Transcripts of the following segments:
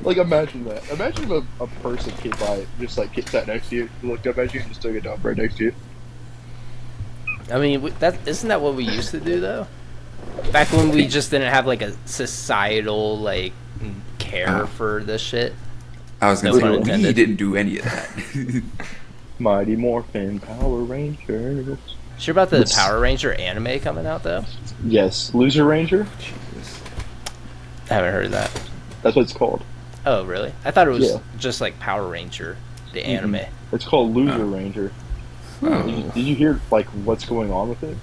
Like, imagine that. Imagine if a person came by, just like sat next to you, looked up at you, and just took a dump right next to you. I mean, that isn't that what we used to do though? Back when we just didn't have like a societal like care Oh, for this shit. I was gonna No say pun we intended. didn't do any of that. Mighty Morphin Power Rangers. Sure about the Let's- Power Ranger anime coming out though? Yes, Loser Ranger. Jesus. I haven't heard of that. That's what it's called. Oh, really? I thought it was Yeah. just like Power Ranger, the anime. It's called Loser Oh. Ranger. Oh, Did you hear like what's going on with it?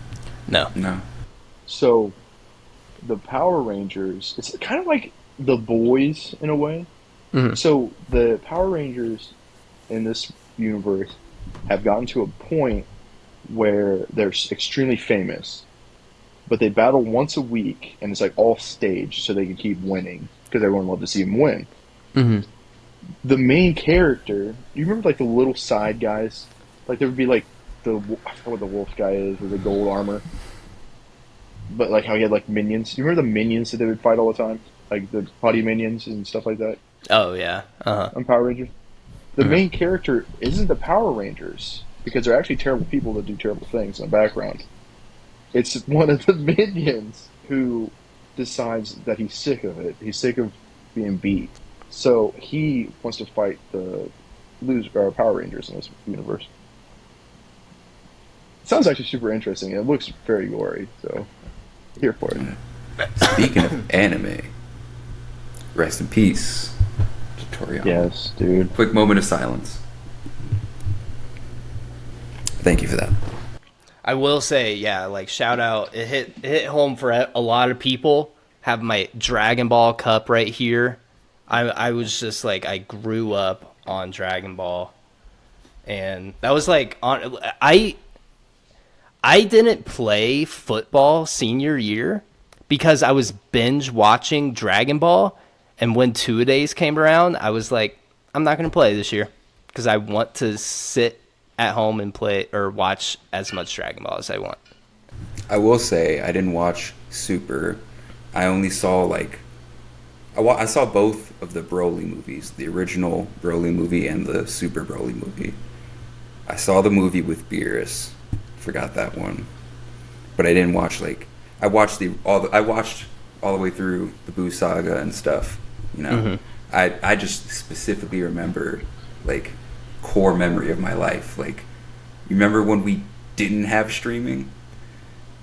No. no. So, the Power Rangers, it's kind of like the boys in a way. Mhm. So, the Power Rangers in this universe have gotten to a point where they're extremely famous, but they battle once a week, and it's like all staged so they can keep winning because everyone loves to see them win. Mm-hmm. The main character, you remember like the little side guys? Like there would be like I forgot what the wolf guy is with the gold armor, but like how he had like minions. You remember the minions that they would fight all the time, like the putty minions and stuff like that Oh yeah. Uh huh. on Power Rangers. The Mhm. main character isn't the Power Rangers because they're actually terrible people that do terrible things in the background. It's one of the minions who decides that he's sick of it. He's sick of being beat, so he wants to fight the Power Rangers in this universe. Sounds actually super interesting. It looks very gory, so here for it. Speaking of anime, rest in peace, Toriyama. Yes, dude. Quick moment of silence. Thank you for that. I will say, yeah, like shout out. It hit home for a lot of people. Have my Dragon Ball cup right here. I was just like I grew up on Dragon Ball, and that was like on I didn't play football senior year because I was binge watching Dragon Ball, and when 2-a-days came around, I was like, I'm not gonna play this year because I want to sit at home and play or watch as much Dragon Ball as I want. I will say I didn't watch Super. I only saw like I saw both of the Broly movies, the original Broly movie and the Super Broly movie. I saw the movie with Beerus, forgot that one, but I didn't watch like I watched all the way through the Boo saga and stuff. You know, I just specifically remember like core memory of my life. Like, you remember when we didn't have streaming?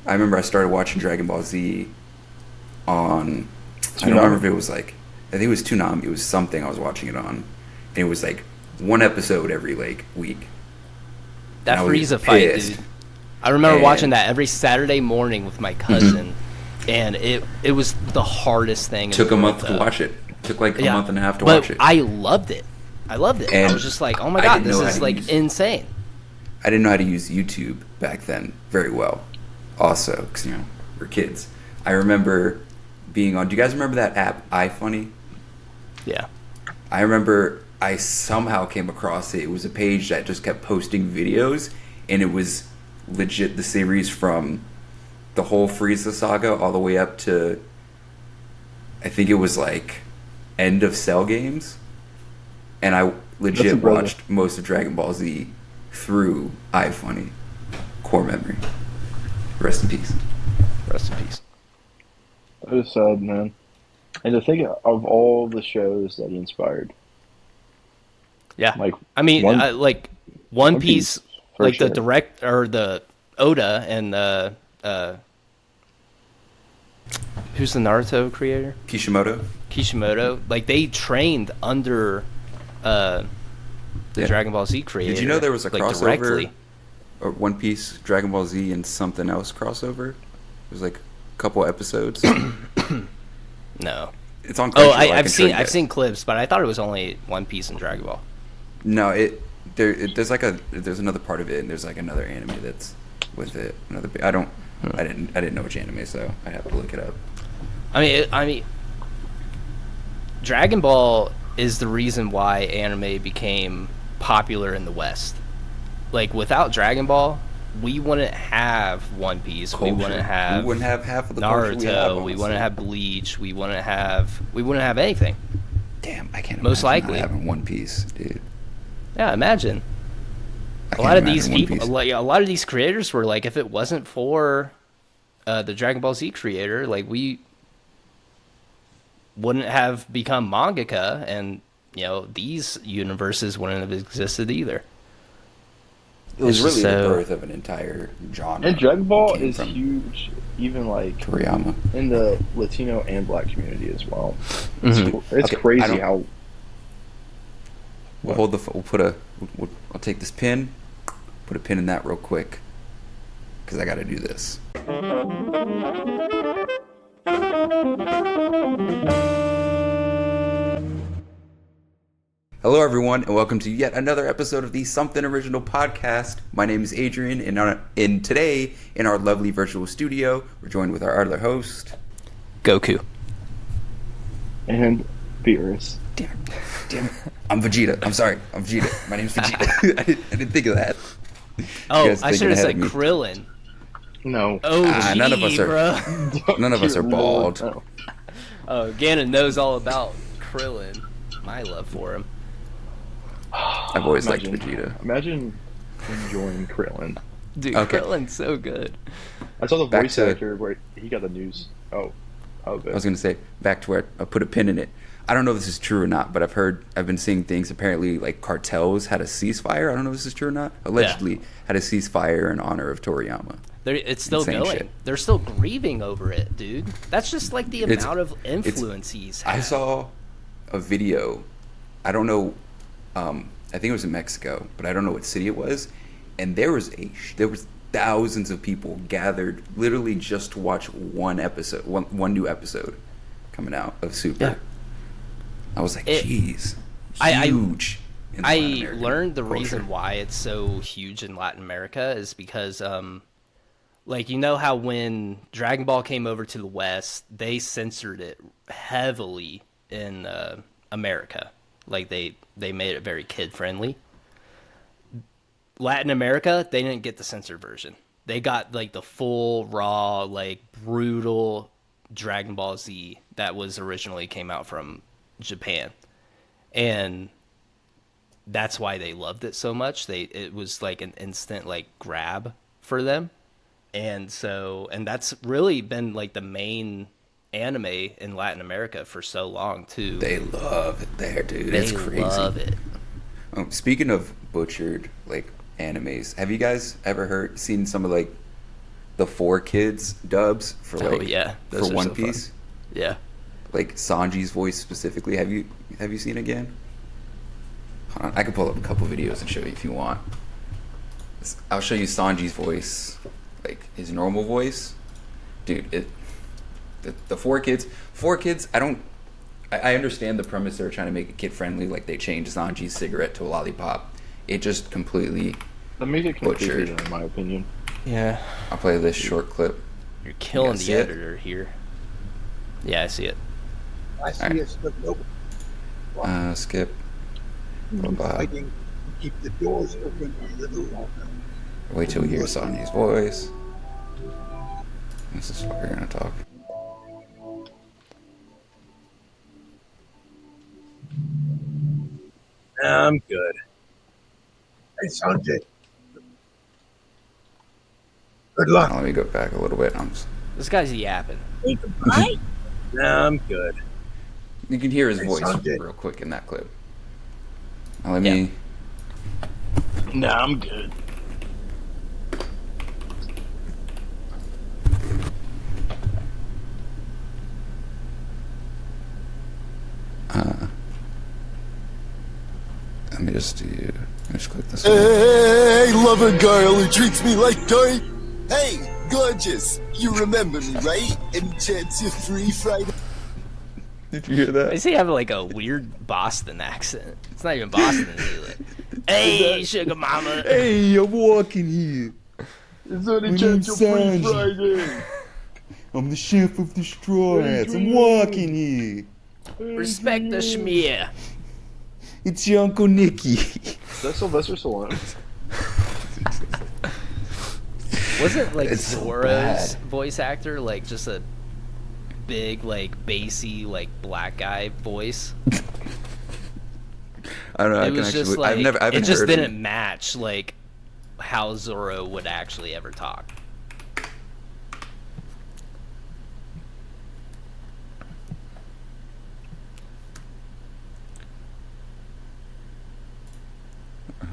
I remember I started watching Dragon Ball Z on. I don't remember if it was like. I think it was Toonami. It was something I was watching it on, and it was like one episode every like week. That And I was Frieza fight, pissed. dude. I remember And- watching that every Saturday morning with my cousin, and it was the hardest thing. Took in a the month world, to though. watch it. Took like a Yeah, month and a half to but watch it. I loved it. I loved it. I And was just like, oh my I god, didn't this know how is to like use- insane. I didn't know how to use YouTube back then very well. Also, because we're kids. I remember being on. Do you guys remember that app iFunny? Yeah. I remember I somehow came across it. It was a page that just kept posting videos, and it was legit the series from the whole Frieza saga all the way up to, I think it was like end of Cell games, and I legit impressive. watched most of Dragon Ball Z through iFunny. Core memory. Rest in peace. Rest in peace. That is sad, man. And to think of all the shows that he inspired, Yeah. like I mean, like One One Piece, Piece, for like sure. the direct or the Oda and the who's the Naruto creator? Kishimoto. Kishimoto. Like they trained under the Yeah. Dragon Ball Z creator. Did you know there was a like, crossover? directly. One Piece, Dragon Ball Z, and something else crossover? It was like a couple episodes. No. It's on Oh, Crunchyroll. I I've can show seen you I've guys. seen clips, but I thought it was only One Piece and Dragon Ball. No, there's like there's another part of it, and there's like another anime that's with it. I didn't know which anime, so I have to look it up. I mean, Dragon Ball is the reason why anime became popular in the West. Like without Dragon Ball, we wouldn't have One Piece. Culture. We wouldn't have half of the culture we have. Naruto. We wouldn't have Bleach. We wouldn't have anything. Damn, I can't Most imagine likely. not having One Piece, dude. Yeah, imagine. I A can't lot of these imagine One people, Piece. like a lot of these creators were like, if it wasn't for the Dragon Ball Z creator, like we wouldn't have become mangaka, and these universes wouldn't have existed either. It was It's just really the so birth of an entire genre. And Dragon It Ball came is from huge, even like Toriyama. in the Latino and Black community as well. Mhm. It's Okay, I crazy don't- how. We'll hold the. We'll put a. I'll take this pin. Put a pin in that real quick, because I got to do this. Hello, everyone, and welcome to yet another episode of the Something Original podcast. My name is Adrian, and today, in our lovely virtual studio, we're joined with our other host. Goku. And Berus. Damn it. I'm Vegeta. I'm sorry. I'm Vegeta. My name's Vegeta. I didn't think of that. Oh, You guys I thinking should have ahead said of me. Krillin. No. Oh, none of us are- bro. None of us are Dear bald. Lord, no. Oh, Gannon knows all about Krillin. My love for him. I've always liked Vegeta. Imagine enjoying Krillin. Dude, Okay. Krillin's so good. I saw the Back voice to- actor where he got the news. Oh, I was going to say, back to where I put a pin in it. I don't know if this is true or not, but I've been seeing things. Apparently, like cartels had a ceasefire. I don't know if this is true or not. Allegedly had a ceasefire in honor of Toriyama. It's still Insane going. shit. They're still grieving over it, dude. That's just like the It's- amount of influence he's had. I saw a video. I don't know. I think it was in Mexico, but I don't know what city it was. And there was thousands of people gathered, literally just to watch one new episode coming out of Super. Yeah. I was like, It- jeez, I- huge. in I Latin American learned the culture. reason why it's so huge in Latin America is because, like, you know how when Dragon Ball came over to the West, they censored it heavily in America. Like, they made it very kid-friendly. Latin America, they didn't get the censored version. They got, like, the full, raw, like, brutal Dragon Ball Z that was originally came out from Japan. And that's why they loved it so much. It was like an instant like grab for them. And that's really been like the main anime in Latin America for so long too. They love it there, dude. They It's crazy. love it. Speaking of butchered like animes, have you guys ever seen some of like the 4Kids dubs for like Oh yeah, those for are One so fun. Piece? Yeah. Like Sanji's voice specifically. Have you seen it again? Hold on, I can pull up a couple videos and show you if you want. I'll show you Sanji's voice, like his normal voice. Dude, the 4Kids. I understand the premise. They're trying to make it kid friendly, like they changed Sanji's cigarette to a lollipop. It just completely. That makes it Butchered. confusing, in my opinion. Yeah. I'll play this short clip. You're killing see the it? editor here. Yeah, I see it. I see Alright. us look open, Skip. Bye-bye. fighting to keep the doors open a little longer. Wait till we hear Sanji's voice. This is what we're gonna talk. I'm good. Hey, Sanjay. Good luck. Now, let me go back a little bit. This guy's yapping. Hey, goodbye. I'm good. You can hear his Hey, voice Sanjay. real quick in that clip. Now, let me. Nah, I'm good. Let me just do. Let me just click this. Hey, love a girl who treats me like dirt. Hey, gorgeous. You remember me, right? Any chance you're free Friday? Did you hear that? Is he having like a weird Boston accent? It's not even Boston. Is he? Like, hey, sugar mama. Hey, I'm walking here. Is there any My chance name's you're free Sanji. Friday? I'm the chef of the Straw Hats. I'm walking here. Respect the schmear. It's your Uncle Nicky. Is that Sylvester Stallone? Wasn't like It's so Zoro's bad. voice actor like just a big like bassy like black guy voice? don't know. I It can was actually. just like I haven't it just heard didn't him. match like how Zoro would actually ever talk.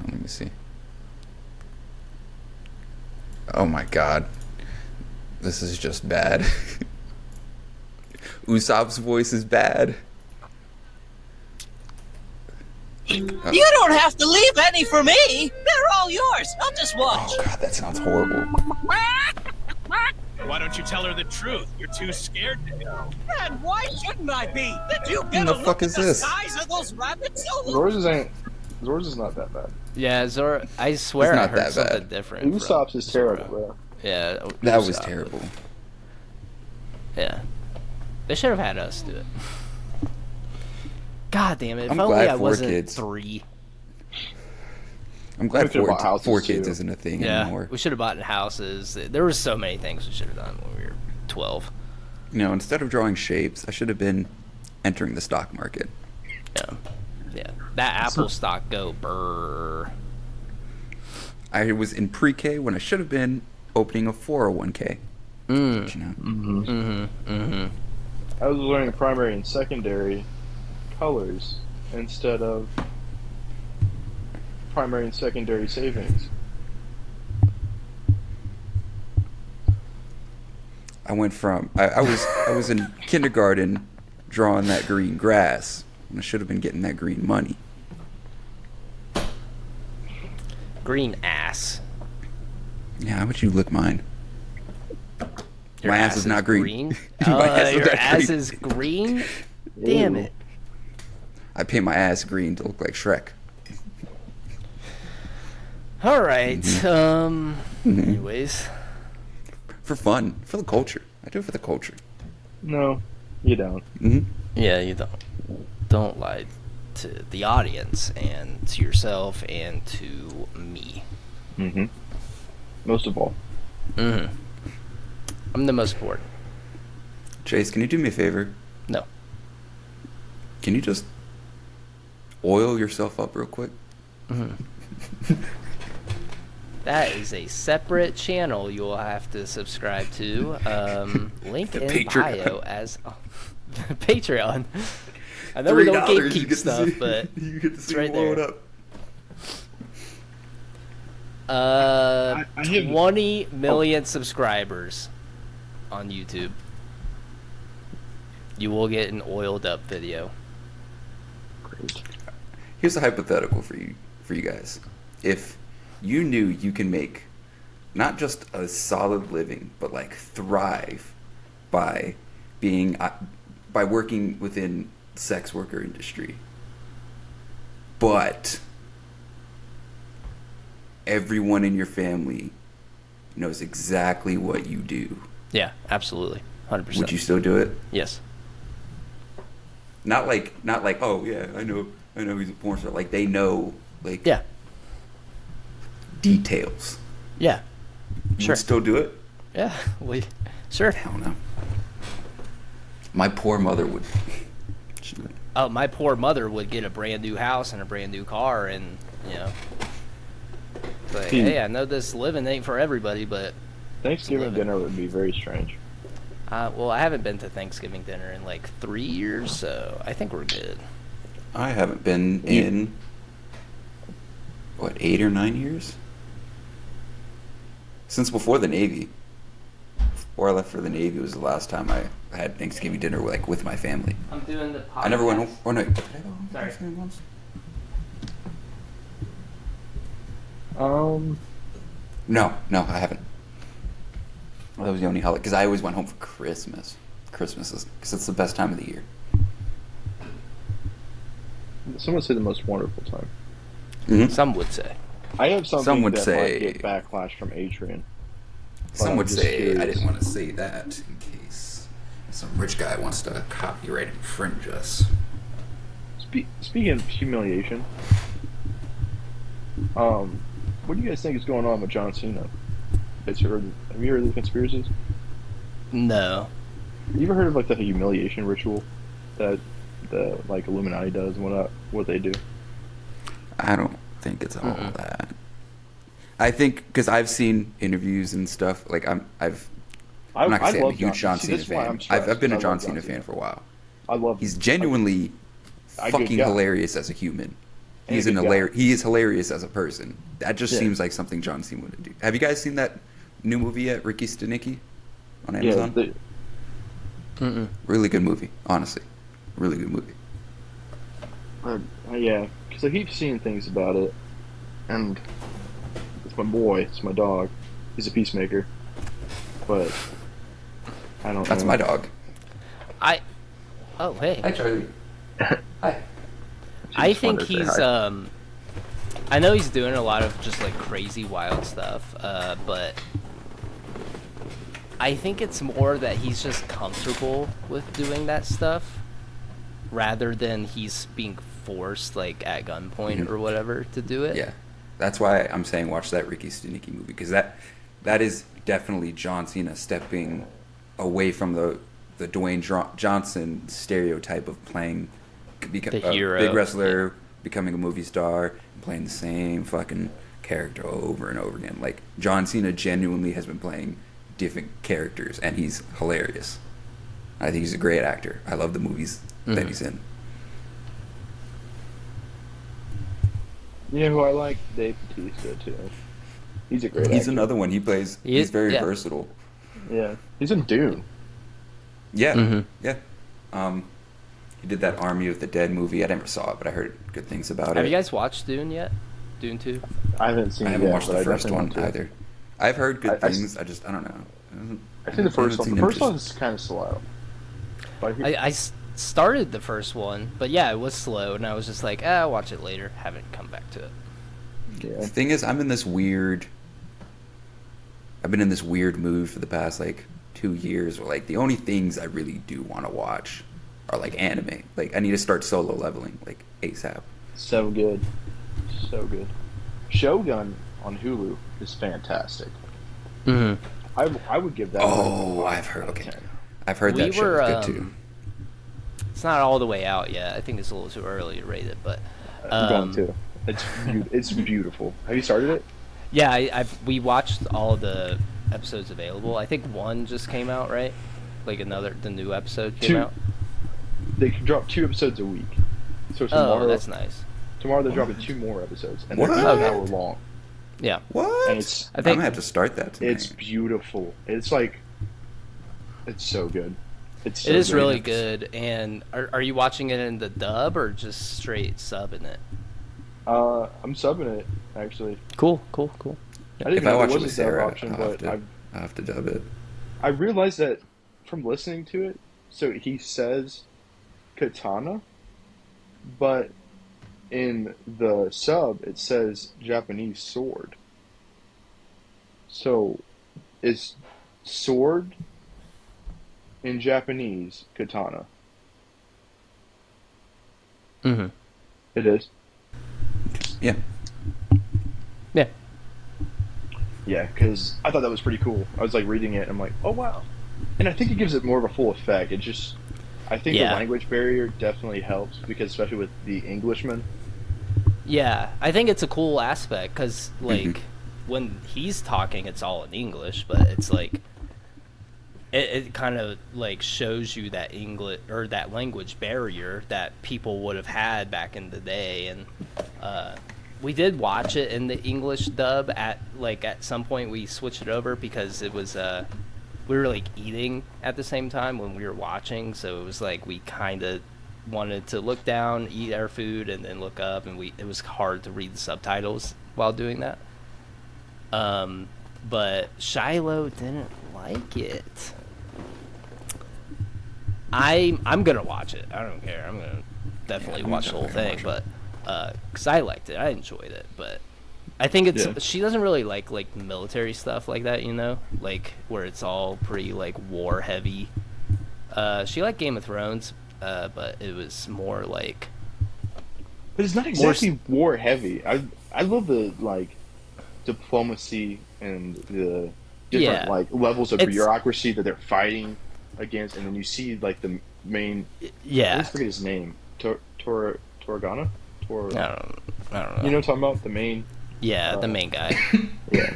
Let me see. Oh my god. This is just bad. Usopp's voice is bad. You don't have to leave any for me. They're all yours. I'll just watch. Oh god, that sounds horrible. Why don't you tell her the truth? You're too scared to go. And why shouldn't I be? Did you What get the a look fuck at is the this? size of those rabbits? Zoro's is not that bad. Yeah, Zoro. I swear It's I not heard that something bad. different. Usopp's from is Zoro. terrible, bro. Yeah, That was Usopp. terrible. Yeah, they should have had us do it. God damn it! If I'm only glad I 4 wasn't kids. 3. I'm glad We could've bought houses, 4 too. kids isn't a thing Yeah, anymore. we should have bought houses. There were so many things we should have done when we were 12. You know, instead of drawing shapes, I should have been entering the stock market. Yeah, yeah. That Apple stock go brr. I was in pre-K when I should have been opening a 401k. But, you know, I was learning primary and secondary colors instead of primary and secondary savings. I went from I was in kindergarten drawing that green grass when I should have been getting that green money. Green ass. Yeah, how would you lick mine? Your My ass is not green. My ass is Your not ass green. is green? Damn it. I paint my ass green to look like Shrek. All right. Anyways. For fun, for the culture. I do it for the culture. No, you don't. hmm Yeah, you don't lie to the audience and to yourself and to me. Mm-hmm. Most of all. Mm-hmm. I'm the most important. Chase, can you do me a favor? No. Can you just oil yourself up real quick? That is a separate channel you'll have to subscribe to. Link in Patreon. bio as Patreon. I know we don't $3, you gatekeep get to stuff, see- but you get to it's see right me blow it there. up. I have- 20 million subscribers on YouTube. You will get an oiled up video. Here's a hypothetical for you guys. If you knew you can make not just a solid living, but like thrive by being by working within the sex worker industry, but everyone in your family knows exactly what you do, Yeah, absolutely. 100%. would you still do it? Yes. Not like oh yeah, I know he's a porn star. Like they know like Yeah. details. Yeah. You Sure. would still do it? Yeah. Sure. Hell no. My poor mother would. Oh, my poor mother would get a brand new house and a brand new car, and but hey, I know this living ain't for everybody, but Thanksgiving Living. dinner would be very strange. well, I haven't been to Thanksgiving dinner in like 3 years, so I think we're good. I haven't been in what 8 or 9 years since before the Navy. Before I left for the Navy was the last time I had Thanksgiving dinner like with my family. I'm doing the podcast. I never went home. Oh no, did I go home for Sorry. Thanksgiving once? No, I haven't. Well, that was the only holiday because I always went home for Christmas. Christmas is because it's the best time of the year. Someone say the most wonderful time. Some would say. I have something Some would that say- might get backlash from Adrian. Some I'm would just say I curious. didn't want to say that in case some rich guy wants to copyright infringe us. Speaking of humiliation, what do you guys think is going on with John Cena? Have you heard of the conspiracies? No. You ever heard of like the humiliation ritual that the like Illuminati does and what they do? I don't think it's all that. I think because I've seen interviews and stuff. Like I'm not gonna say I'm a huge John Cena fan. I've been a John Cena fan for a while. I love. He's genuinely fucking hilarious as a human. He is hilarious as a person. That just seems like something John Cena would do. Have you guys seen that new movie yet, Ricky Stenicki, on Amazon? Really good movie, honestly. Really good movie. Yeah, because I keep seeing things about it, and it's my boy, it's my dog. He's a peacemaker, but I don't. That's know. my dog. Oh hey. Hi, Charlie. Hi. I think he's I know he's doing a lot of just like crazy wild stuff, but I think it's more that he's just comfortable with doing that stuff rather than he's being forced like at gunpoint or whatever to do it. Yeah. That's why I'm saying watch that Ricky Stenicki movie, because that is definitely John Cena stepping away from the Dwayne Johnson stereotype of playing the hero, big wrestler, becoming a movie star, and playing the same fucking character over and over again. Like, John Cena genuinely has been playing different characters, and he's hilarious. I think he's a great actor. I love the movies that he's in. You know who I like? Dave Bautista too. He's a great actor. He's another one. He's very versatile. Yeah, he's in Dune. Yeah, yeah. He did that Army of the Dead movie. I never saw it, but I heard good things about it. Have you guys watched Dune yet? Dune 2? I haven't seen. I haven't watched the first one either. I've heard good things. I don't know. I think the first one. The first one's kind of slow. I started the first one, but yeah, it was slow, and I was just like, I'll watch it later. Haven't come back to it. Yeah. The thing is, I've been in this weird mood for the past like 2 years, where like the only things I really do want to watch are like anime. Like, I need to start Solo Leveling like ASAP. So good, so good. Shogun on Hulu is fantastic. I would give that. Oh, I've heard. Okay, I've heard that show is good too. It's not all the way out yet. I think it's a little too early to rate it, but I'm going to. It's beautiful. Have you started it? Yeah, we watched all of the episodes available. I think one just came out, right? Like the new episode came out. They can drop 2 episodes a week. So tomorrow, that's nice. Tomorrow they're dropping 2 more episodes, and What? they're an hour long. Yeah. What? And I'm gonna have to start that tonight. It's beautiful. It's like, it's so good. It is really good. And are you watching it in the dub or just straight subbing it? I'm subbing it actually. Cool. I didn't If know I watch there it was with a Sarah, dub option, but I'll have to dub it. I realized that from listening to it. So he says katana, but in the sub it says Japanese sword. So is sword in Japanese katana? It is. Yeah. Yeah. Yeah, because I thought that was pretty cool. I was like reading it, and I'm like, oh wow. And I think it gives it more of a full effect. I think the language barrier definitely helps, because especially with the Englishman. Yeah, I think it's a cool aspect, because like when he's talking, it's all in English, but it's like it kind of like shows you that English or that language barrier that people would have had back in the day. And we did watch it in the English dub at some point. We switched it over because it was we were like eating at the same time when we were watching, so it was like we kind of wanted to look down, eat our food, and then look up, and it was hard to read the subtitles while doing that. But Shiloh didn't like it. I'm gonna watch it. I don't care. I'm gonna definitely watch the whole thing, but because I liked it, I enjoyed it. But I think she doesn't really like military stuff like that, you know, like where it's all pretty like war heavy. She liked Game of Thrones, but it was more like. But it's not exactly war heavy. I love the like diplomacy and the different like levels of bureaucracy that they're fighting against, and then you see like the main. I always forget his name. Toragana. I don't know. You know what I'm talking about? The main. Yeah, the main guy. Yeah.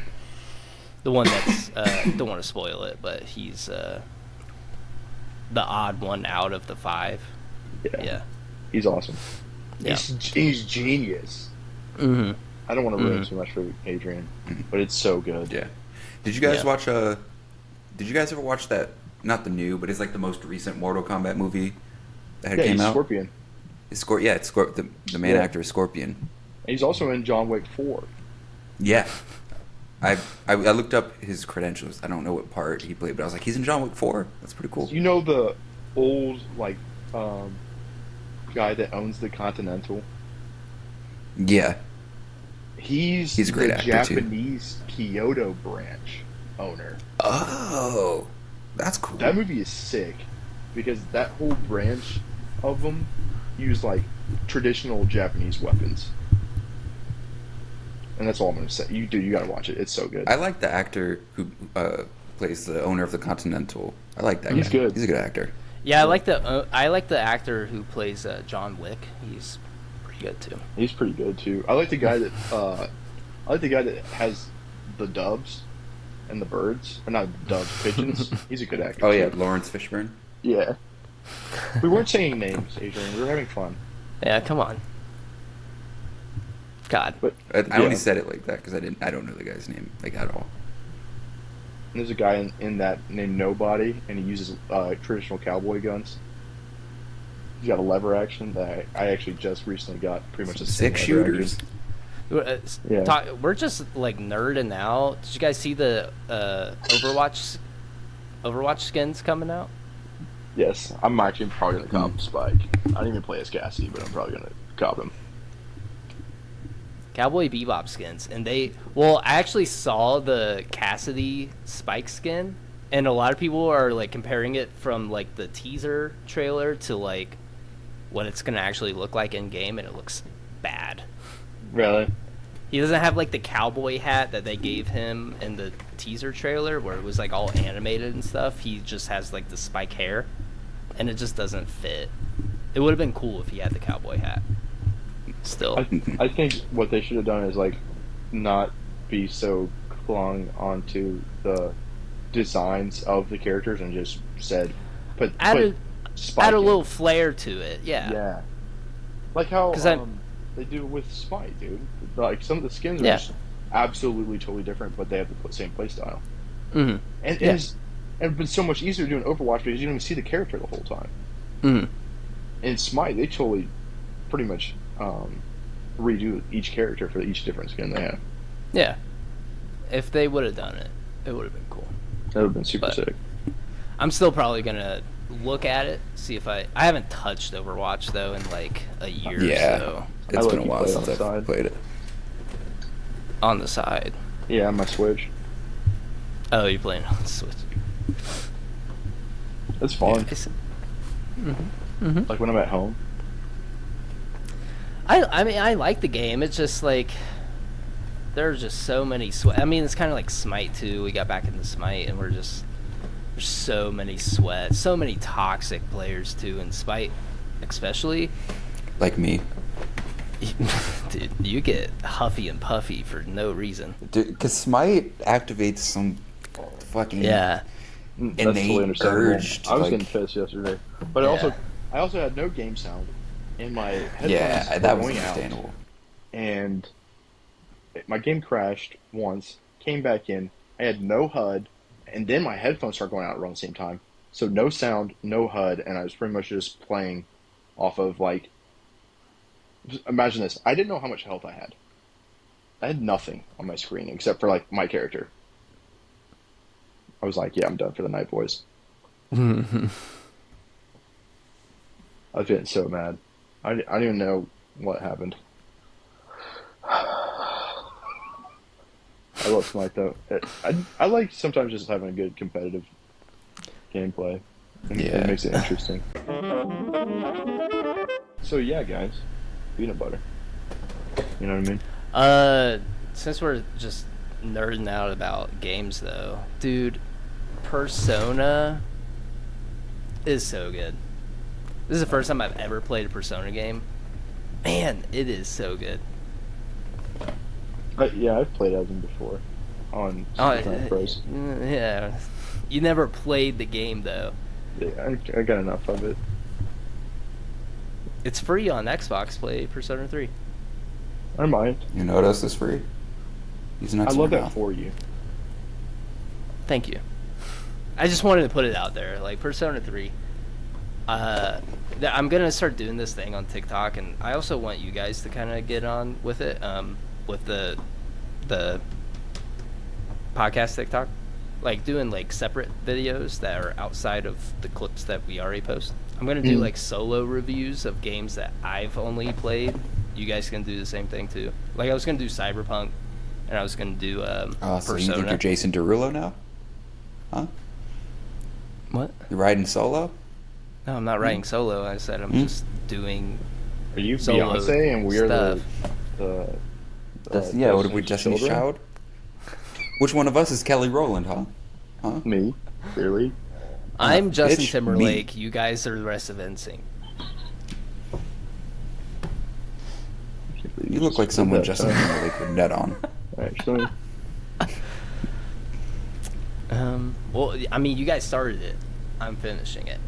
The one that's don't want to spoil it, but he's the odd one out of the 5. Yeah. He's awesome. Yeah. He's genius. Mm-hmm. I don't want to ruin too much for Adrian, but it's so good. Yeah. Did you guys watch Did you guys ever watch that? Not the new, but it's like the most recent Mortal Kombat movie that had came he's out. Scorpion. It's the main actor is Scorpion. And he's also in John Wick 4. Yeah. I looked up his credentials. I don't know what part he played, but I was like, he's in John Wick 4. That's pretty cool. You know the old guy that owns the Continental? Yeah. He's a great the actor, Japanese Kyoto branch owner. Oh, that's cool. That movie is sick because that whole branch of them use like traditional Japanese weapons. And that's all I'm going to say. You got to watch it. It's so good. I like the actor who plays the owner of the Continental. I like that. He's guy. good. He's a good actor. Yeah, I like the actor who plays John Wick. He's pretty good too. He's pretty good too. I like the guy that has the doves and the birds, or not doves, pigeons. He's a good actor. Oh yeah, too. Lawrence Fishburne. Yeah. We weren't saying names, Adrian. We were having fun. Yeah, come on. God. But I only said it like that because I don't know the guy's name like at all. And there's a guy in that named Nobody, and he uses traditional cowboy guns. He's got a lever action that I actually just recently got pretty much the same 6 lever shooters. action. Yeah. We're just like nerding out. Did you guys see the Overwatch skins coming out? Yes, I'm actually probably gonna cop Spike. I don't even play as Cassie, but I'm probably gonna cop him. Cowboy Bebop skins, and I actually saw the Cassidy Spike skin, and a lot of people are like comparing it from like the teaser trailer to like what it's gonna actually look like in game, and it looks bad. Really? He doesn't have like the cowboy hat that they gave him in the teaser trailer where it was like all animated and stuff. He just has like the Spike hair, and it just doesn't fit. It would have been cool if he had the cowboy hat. Still, I think what they should have done is like not be so clung onto the designs of the characters and just said add Spike a in. little flair to it. Yeah. Like how 'Cause they do with Spike, dude. Like some of the skins are just absolutely totally different, but they have the same play style. Mm-hmm. And it's been so much easier doing Overwatch because you don't even see the character the whole time. Mm-hmm. In Smite, they totally pretty much redo each character for each different skin they have. Yeah. If they would have done it, it would have been cool. That would have been super sick. I'm still probably gonna look at it, see if I haven't touched Overwatch though in like a year Yeah. or so. It's been a while since I've played it. On the side. Yeah, on my Switch. Oh, you're playing on the Switch. It's fun. Mm-hmm. Like when I'm at home. I mean, I like the game. It's just like there's just so many sweat. I mean, it's kind of like Smite too. We got back into Smite, and there's so many sweat, so many toxic players too in Smite, especially. Like me. Dude, you get huffy and puffy for no reason. Dude, because Smite activates some fucking That's totally understandable. urge. I was getting pissed yesterday, but I also had no game sound in my headphones. Yeah, that was going out, understandable. and my game crashed once, came back in. I had no HUD, and then my headphones started going out around the same time. So no sound, no HUD, and I was pretty much just playing off of like. Just imagine this. I didn't know how much health I had. I had nothing on my screen except for like my character. I was like, yeah, I'm done for the night, boys. I was getting so mad. I don't even know what happened. I love Smite though. I like sometimes just having a good competitive gameplay. It makes it interesting. So yeah, guys, peanut butter. You know what I mean? Since we're just nerding out about games though, dude, Persona is so good. This is the first time I've ever played a Persona game. Man, it is so good. Yeah, I've played as him before on Oh, Super Smash Bros. yeah. You never played the game though. Yeah, I got enough of it. It's free on Xbox. Play Persona 3. I mind. You know what else is free? These nuts I in love your that mouth. for you. Thank you. I just wanted to put it out there, like Persona 3. I'm gonna start doing this thing on TikTok, and I also want you guys to kind of get on with it, with the podcast TikTok, like doing like separate videos that are outside of the clips that we already post. I'm gonna do like solo reviews of games that I've only played. You guys can do the same thing too. Like I was gonna do Cyberpunk, and I was gonna do So Persona. you think you're Jason Derulo now? Huh? What? You're riding solo? No, I'm not writing solo. I said I'm just doing. Are you Solo Beyonce and we're stuff. Yeah, what if we Destiny's children? Child? Which one of us is Kelly Rowland, huh? Huh? Me, clearly. I'm Justin bitch, Timberlake. You guys are the rest of NSYNC. You look like someone Justin Timberlake would net on. Actually, Well, I mean, you guys started it. I'm finishing it.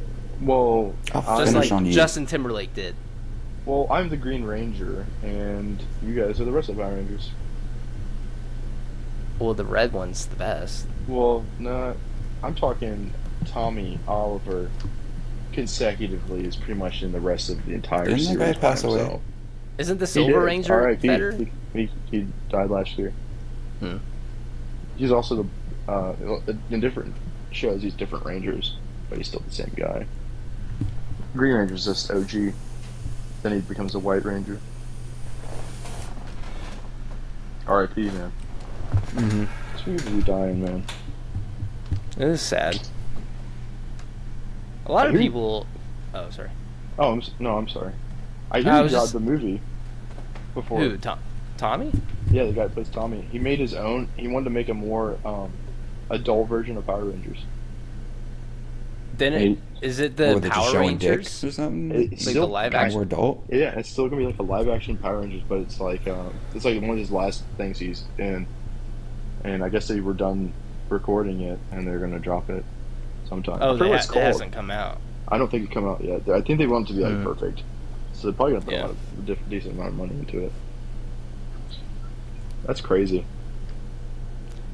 well, I'll Just finish like on you. Justin Timberlake did. well, I'm the Green Ranger, and you guys are the rest of the Power Rangers. Well, the red one's the best. Well, no, I'm talking Tommy Oliver consecutively is pretty much in the rest of the entire Didn't that series. guy by pass away? himself. Isn't the He Silver did. Ranger R.I.P. better? He died last year. Hmm. He's also the in different shows. He's different Rangers, but he's still the same guy. Green Ranger's just OG. Then he becomes a White Ranger. R.I.P. Man. Mm-hmm. Speaking of you dying, man. It is sad. A lot of Who? people. Oh, sorry. Oh, I'm sorry. I I hear was you got just- the movie before. Who? Tommy? Yeah, the guy that plays Tommy. He made his own. He wanted to make a more adult version of Power Rangers. Then Hey. is it Or the they're just Power showing Rangers? dicks or something? It's Like still the live More action? adult? Yeah, it's still gonna be like a live action Power Rangers, but it's like one of his last things he's in, and I guess they were done recording it and they're gonna drop it sometime. Oh, I forget what it's it called. hasn't come out. I don't think it come out yet. I think they want it to be like Mm. perfect, so they're probably gonna put Yeah. a decent amount of money into it. That's crazy.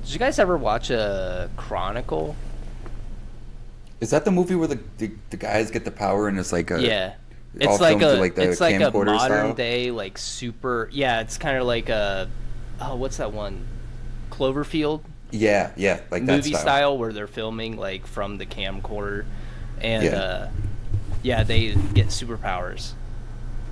Did you guys ever watch a Chronicle? Is that the movie where the guys get the power and it's like a Yeah. all It's like filmed a with, like, the it's like a camcorder modern style? day like super it's kind of like a what's that one? Cloverfield Yeah, like that movie style where they're filming like from the camcorder and they get superpowers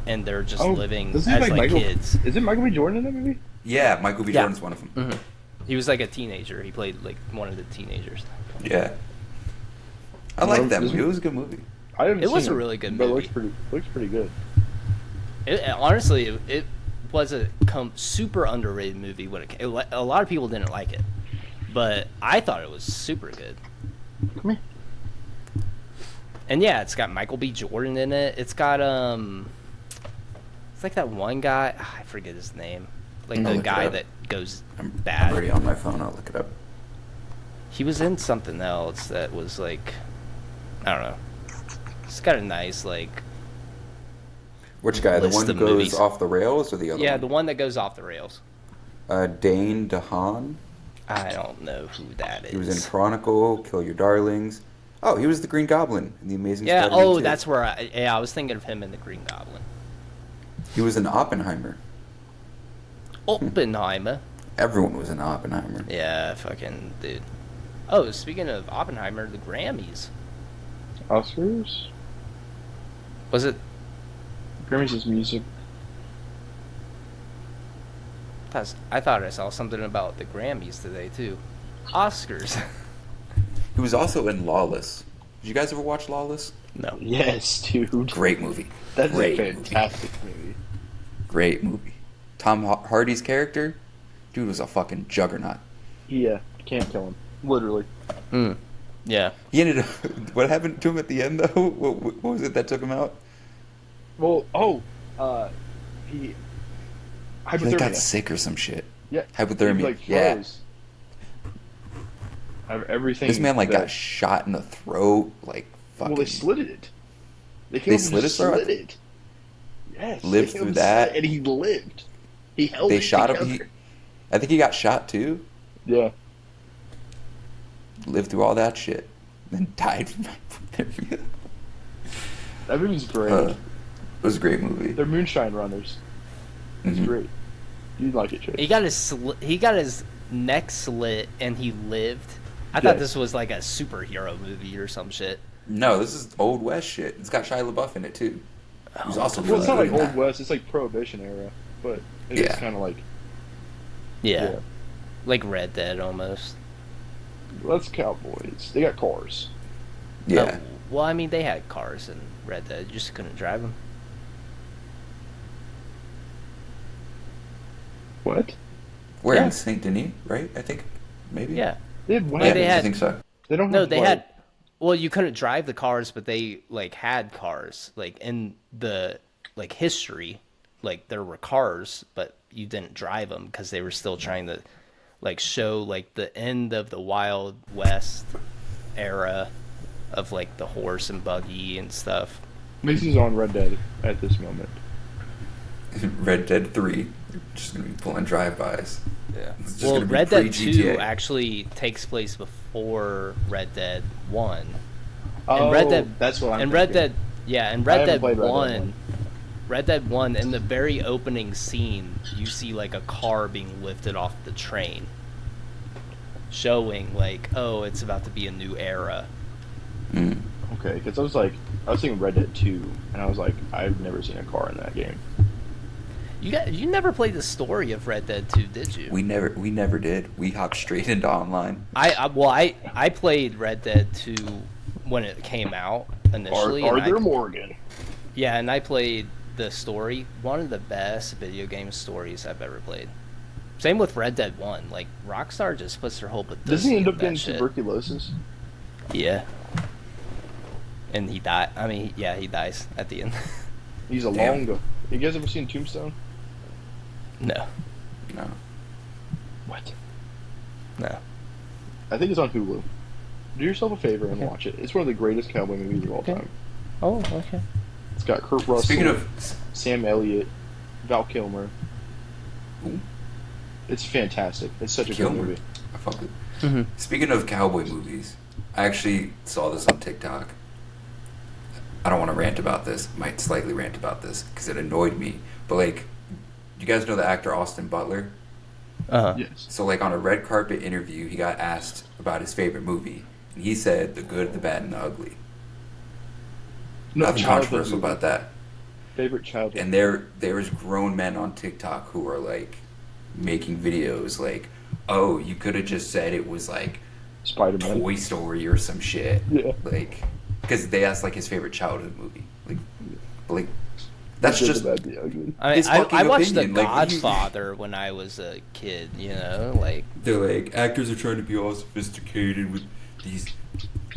and they're just living as isn't it like Michael, kids. Is it Michael B. Jordan in that movie? Yeah, Michael B. Yeah. Jordan's one of them. Mhm. He was like a teenager. He played like one of the teenagers. Yeah. I like that movie. It was a good movie. I haven't It seen was a really good but movie. it looks pretty good. Honestly, it was a super underrated movie. When a lot of people didn't like it, but I thought it was super good. Come here. And yeah, it's got Michael B. Jordan in it. It's got it's like that one guy. I forget his name. Like I'll the look it guy up. that goes I'm bad. already on my phone. I'll look it up. He was in something else that was like, I don't know. It's got a nice like. Which guy? The List one who of goes movies. off the rails or the other Yeah, one? the one that goes off the rails. Dane DeHaan. I don't know who that is. He was in Chronicle, Kill Your Darlings. Oh, he was the Green Goblin in The Amazing Yeah. Spider-Man Oh, 2. that's where I was thinking of him in the Green Goblin. He was in Oppenheimer. Oppenheimer. Everyone was in Oppenheimer. Yeah, fucking dude. Oh, speaking of Oppenheimer, the Grammys. Oscars? Was it? Grammys is music. I thought I saw something about the Grammys today too. Oscars. He was also in Lawless. Did you guys ever watch Lawless? No. Yes, dude. Great movie. That's Great a fantastic movie. Great movie. Tom Hardy's character, dude, was a fucking juggernaut. Yeah, can't kill him. Literally. Hmm. Yeah. He ended up. What happened to him at the end, though? What was it that took him out? Well, he He like, got hypothermia. sick or some shit. Yeah, Hypothermia. he'd be, like, Yeah. froze. Everything. This man like that, got shot in the throat, like fucking. Well, they slitted it. They They came up slit and his throat? slit it. Yes, Lived they through came that? and he lived. He held They it shot together. him. I think he got shot too. Yeah. Lived through all that shit, then died from hypothermia. That movie's great. It was a great movie. They're moonshine runners. It's Mhm. great. You'd like it, Chase. He got his neck slit and he lived. I thought Yes. this was like a superhero movie or some shit. No, this is Old West shit. It's got Shia LaBeouf in it too. He's also Well, it's not really like good in Old that. West. It's like Prohibition era, but it's Yeah. kind of like Yeah. yeah. Like Red Dead almost. Well, that's cowboys. They got cars. Yeah. Well, I mean, they had cars in Red Dead. You just couldn't drive them. What? We're Yeah. in Saint Denis, right? I think maybe. Yeah. They had Yeah, wagons. they I had- think so. They don't. No, have, they like, had. Well, you couldn't drive the cars, but they like had cars. Like in the like history, like there were cars, but you didn't drive them because they were still trying to like show like the end of the Wild West era of like the horse and buggy and stuff. Macy's on Red Dead at this moment. Red Dead 3. Just gonna be pulling drive-bys. Yeah. It's just Well, gonna be Red Dead 2 pre-GTA. actually takes place before Red Dead 1. Oh, Red Dead- that's what I'm. And Red thinking. Dead, yeah, and I Red haven't Dead played Red Dead 1, 1. Red Dead 1, in the very opening scene, you see like a car being lifted off the train, showing like, oh, it's about to be a new era. Mm. Okay, because I was thinking Red Dead 2, and I was like, I've never seen a car in that game. You never played the story of Red Dead 2, did you? We never did. We hopped straight into online. I played Red Dead 2 when it came out initially. and Arthur Morgan. Yeah, and I played the story. One of the best video game stories I've ever played. Same with Red Dead 1. Like, Rockstar just puts their whole business Doesn't he end into up that getting shit. tuberculosis? Yeah. And he died. I mean, yeah, he dies at the end. He's a Damn. long. You guys ever seen Tombstone? No. No. What? No. I think it's on Hulu. Do yourself a favor and watch it. It's one of the greatest cowboy movies of all Okay. time. Oh, okay. It's got Kurt Russell, Speaking of, Sam Elliott, Val Kilmer. Ooh. It's fantastic. It's such a Kilmer. good movie. I fuck with. Mm-hmm. Speaking of cowboy movies, I actually saw this on TikTok. I don't want to rant about this. Might slightly rant about this because it annoyed me. But like, you guys know the actor Austin Butler? Uh-huh. Yes. So like on a red carpet interview, he got asked about his favorite movie, and he said The Good, the Bad, and the Ugly. No, Nothing childhood controversial movie. about that. Favorite childhood. And there was grown men on TikTok who are like making videos like, oh, you could have just said it was like Spider-Man. Toy Story or some shit. Yeah. Like, because they asked like his favorite childhood movie. Like that's The Good, just the Bad, the Ugly. I mean, his fucking I watched opinion, The like, Godfather when I was a kid, you know? Like, they're like actors are trying to be all sophisticated with these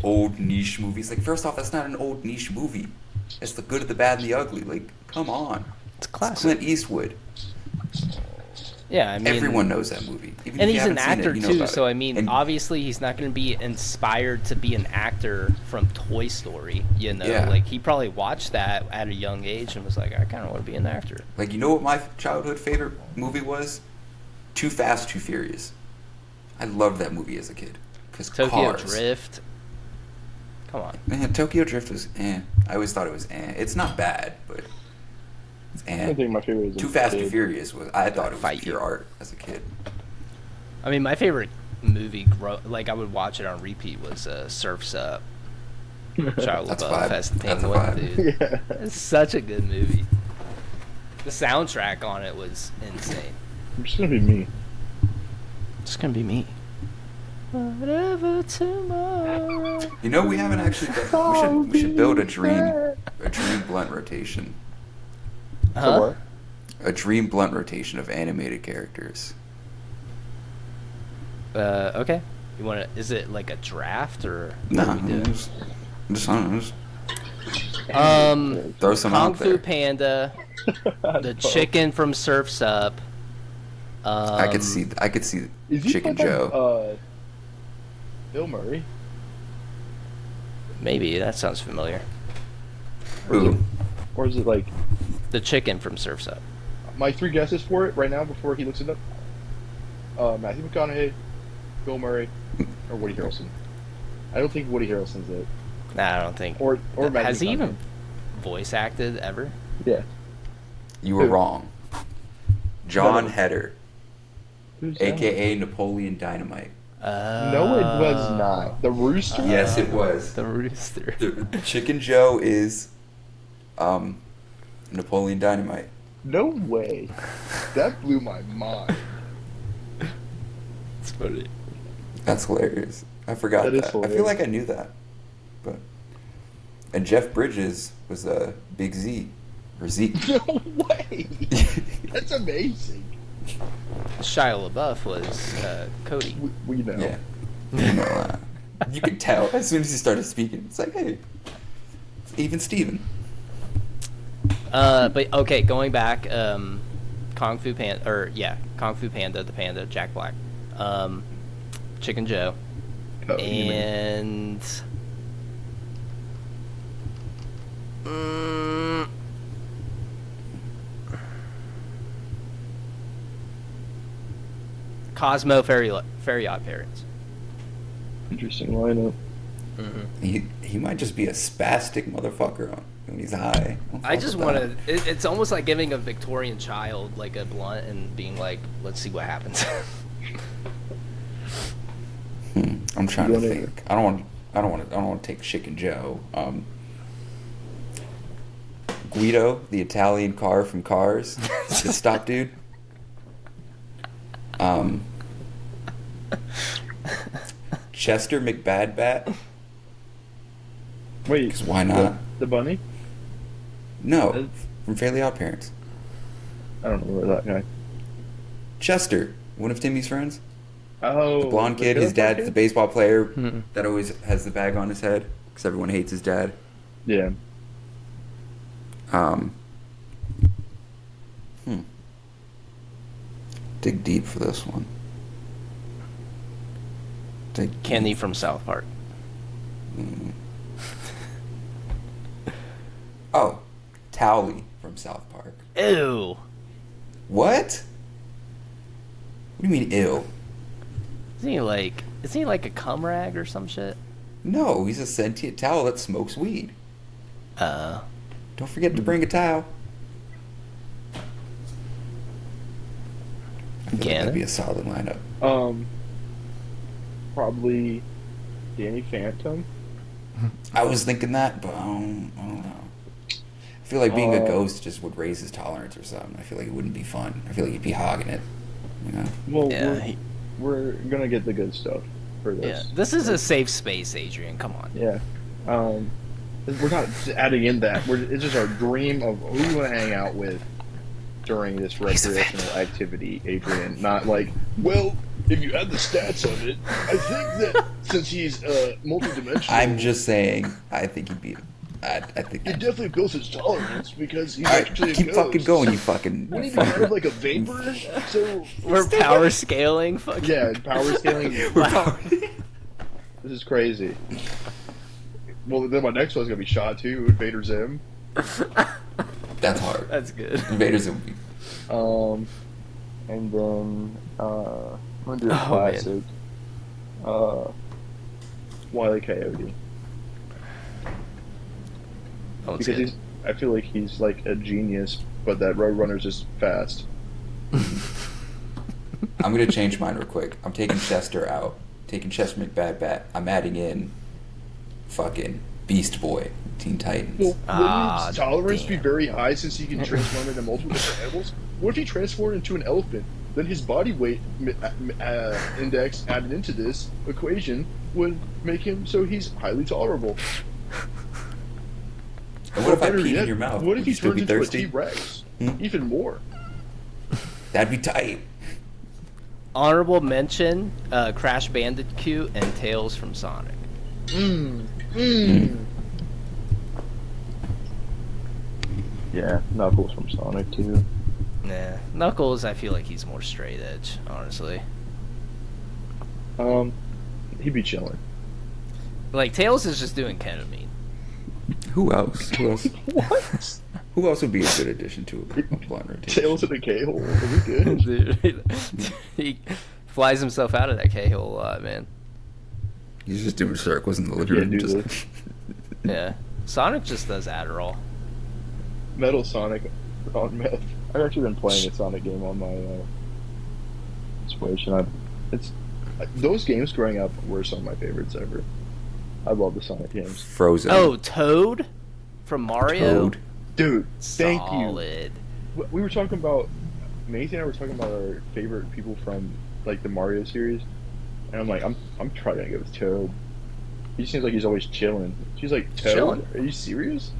old niche movies. Like, first off, that's not an old niche movie. It's The Good, the Bad, and the Ugly. Like, come on. it's It's classic. Clint Eastwood. Yeah, I mean... Everyone knows that movie. Even And if you he's an haven't seen it, actor you know too, about so it. I mean, And- obviously he's not going to be inspired to be an actor from Toy Story, you know? Yeah. Like, he probably watched that at a young age and was like, I kind of want to be an actor. Like, you know what my childhood favorite movie was? Too Fast, Too Furious. I loved that movie as a kid. Because Tokyo cars. Drift. Come on. Man, Tokyo Drift was eh. I always thought it was eh. It's not bad, but it's I eh. think my favorite is Too Fast, Too Kid. Furious was. I thought it was Fight pure you. art as a kid. I mean, my favorite movie, like, I would watch it on repeat, was Surf's Up. Shia That's a LaBeouf vibe. as the That's a Penguin, vibe. dude. Yeah. It's such a good movie. The soundtrack on it was insane. I'm just gonna be me. It's gonna be me. Whatever tomorrow. You know, we haven't actually. We should build a dream blunt rotation. So what? A dream blunt rotation of animated characters. Okay. You want to? Is it like a draft or? No, what do we do? just I don't know, just throw some Kung out Fu there. Panda, the chicken from Surf's Up, I could see Is he Chicken played by, Joe. Bill Murray? Maybe that sounds familiar. Who? Or is it like The chicken from Surf's Up. my three guesses for it right now before he looks it up? Matthew McConaughey, Bill Murray, or Woody Harrelson. I don't think Woody Harrelson's it. Nah, I don't think. Or Matthew Has he McConaughey. even voice acted ever? Yeah. You were Who? wrong. John No. Heder, Who's that? aka Napoleon Dynamite. No, it was not. The Rooster? Yes, it was. The rooster. The Chicken Joe is Napoleon Dynamite. No way. That blew my mind. It's funny. That's hilarious. I forgot That is that. I feel hilarious. like I knew that. But and Jeff Bridges was a Big Z or Zeke. No way. That's amazing. Shia LaBeouf was Cody. We know. Yeah. You know, you could tell as soon as he started speaking. It's like, hey, it's even Steven. But okay, going back, Kung Fu Panda, the panda, Jack Black, Chicken Joe, Oh, you mean- and Cosmo Fairy Odd Parents. Interesting lineup. He might just be a spastic motherfucker when he's high. I just want to. It's almost like giving a Victorian child like a blunt and being like, "Let's see what happens." I'm trying to You wanna- think. I don't want to take Chicken Joe. Guido, the Italian car from Cars, the stop dude. Chester McBadbat. Wait. 'Cause why not? The bunny? No, from Fairly Odd Parents. I don't know where that guy. Chester, one of Timmy's friends. Oh. The blonde kid, his dad's the baseball player that always has the bag on his head because everyone hates his dad. Yeah. Dig deep for this one. Dig Kenny deep. from South Park. Oh, Towley from South Park. Ew. What? What do you mean, ew? Isn't he like a cum rag or some shit? No, he's a sentient towel that smokes weed. Don't forget to bring a towel. I feel like Gannon? that'd be a solid lineup. Probably Danny Phantom. I was thinking that, but I don't know. I feel like being a ghost just would raise his tolerance or something. I feel like it wouldn't be fun. I feel like he'd be hogging it. You know? Well, Yeah. we're gonna get the good stuff for Yeah. this. This is a safe space, Adrian. Come on. Yeah. We're not adding in that. It's just our dream of who we want to hang out with during this recreational activity, Adrian. Not like, well, if you add the stats of it, I think that since he's multidimensional, I'm just saying, I think he'd be. I think. it definitely builds his tolerance because he's All right, actually a keep ghost. fucking going, you fucking. Wouldn't he be kind of like a vapor? So We're power scaling. Fucking. yeah, power scaling. This is crazy. Well, then my next one's gonna be Shaw 2, Invader Zim. That's hard. That's good. Invaders would be. And then I'm gonna do a Oh, classic. Wile E. Coyote. That one's Because good. I feel like he's like a genius, but that Roadrunner's just fast. I'm gonna change mine real quick. I'm taking Chester out. Taking Chester McBadbat. I'm adding in fucking Beast Boy, Teen Titans. Well, Ah, wouldn't his tolerance be damn. very high since he can transform into multiple different animals? What if he transformed into an elephant? Then his body weight index added into this equation would make him so he's highly tolerable. And what if I Better peed in yet, your mouth? What Would if you he still turns be into thirsty? a T-Rex? Hmm? Even more. That'd be tight. Honorable mention: Crash Bandicoot and Tales from Sonic. Yeah, Knuckles from Sonic too. Nah, Knuckles. I feel like he's more straight edge, honestly. He'd be chilling. Like Tails is just doing ketamine. Who else? Who else? What? Who else would be a good addition to a blunt rotation? Tails in a K-hole. Are we good? Dude, he flies himself out of that K-hole a lot, man. He's just doing circles in the living room. do Just... this. Yeah, Sonic just does Adderall. Metal Sonic on meth. I've actually been playing a Sonic game on my Switch, and those games growing up were some of my favorites ever. I love the Sonic games. Frozen. Oh, Toad from Mario. Toad. Dude, thank Solid. you. We were talking about, Maisie and I were talking about our favorite people from like the Mario series, and I'm like, I'm probably gonna go with Toad. He seems like he's always chilling. She's like, Toad? Chilling. Are you serious?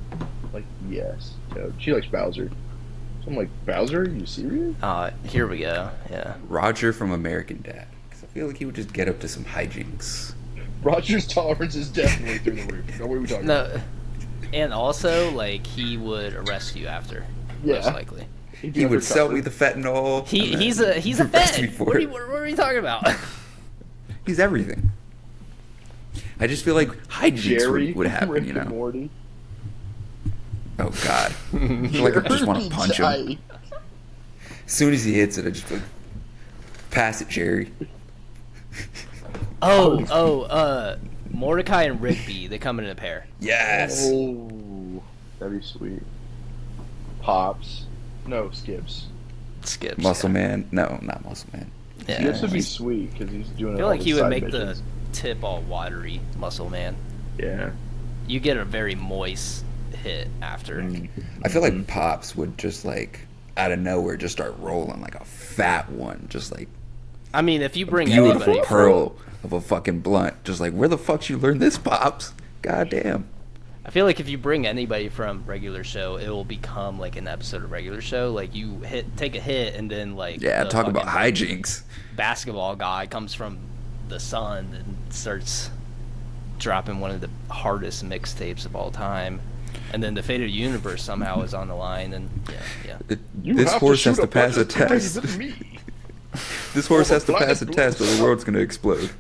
Like, yes, Toad. She likes Bowser. So I'm like, Bowser? Are you serious? Here we go. Yeah. Roger from American Dad. Because I feel like he would just get up to some hijinks. Roger's tolerance is definitely through the roof. No, what are we talking about? No, and also like he would arrest you after. Yeah. Most likely. He would sell me the fentanyl. He's a arrest me fed. for What it. are you talking about? He's everything. I just feel like hijinks Jerry would happen, Rick you know? and Morty. Oh, God. I feel like I just want to punch him. As soon as he hits it, I just like, pass it, Jerry. Mordecai and Rigby, they come in a pair. Yes. Oh, that'd be sweet. Pops. No, Skips. Skips. Muscle Man. No, not Muscle Man. Yeah. Skips would be sweet because he's doing. I feel all like the he would side make missions. the tip all watery, Muscle Man. Yeah. You get a very moist hit after. I feel like Pops would just like out of nowhere just start rolling like a fat one, just like I mean, if you bring beautiful anybody pearl of a fucking blunt, just like where the fuck you learn this, Pops? God damn. I feel like if you bring anybody from regular show, it will become like an episode of regular show. Like you take a hit, and then like Yeah, the talk about fucking hijinks. basketball guy comes from the sun and starts dropping one of the hardest mixtapes of all time, and then the fate of the universe somehow is on the line. And yeah. This horse has to pass a test. than me. This horse has to Blind pass a Blue. test, or the world's gonna explode.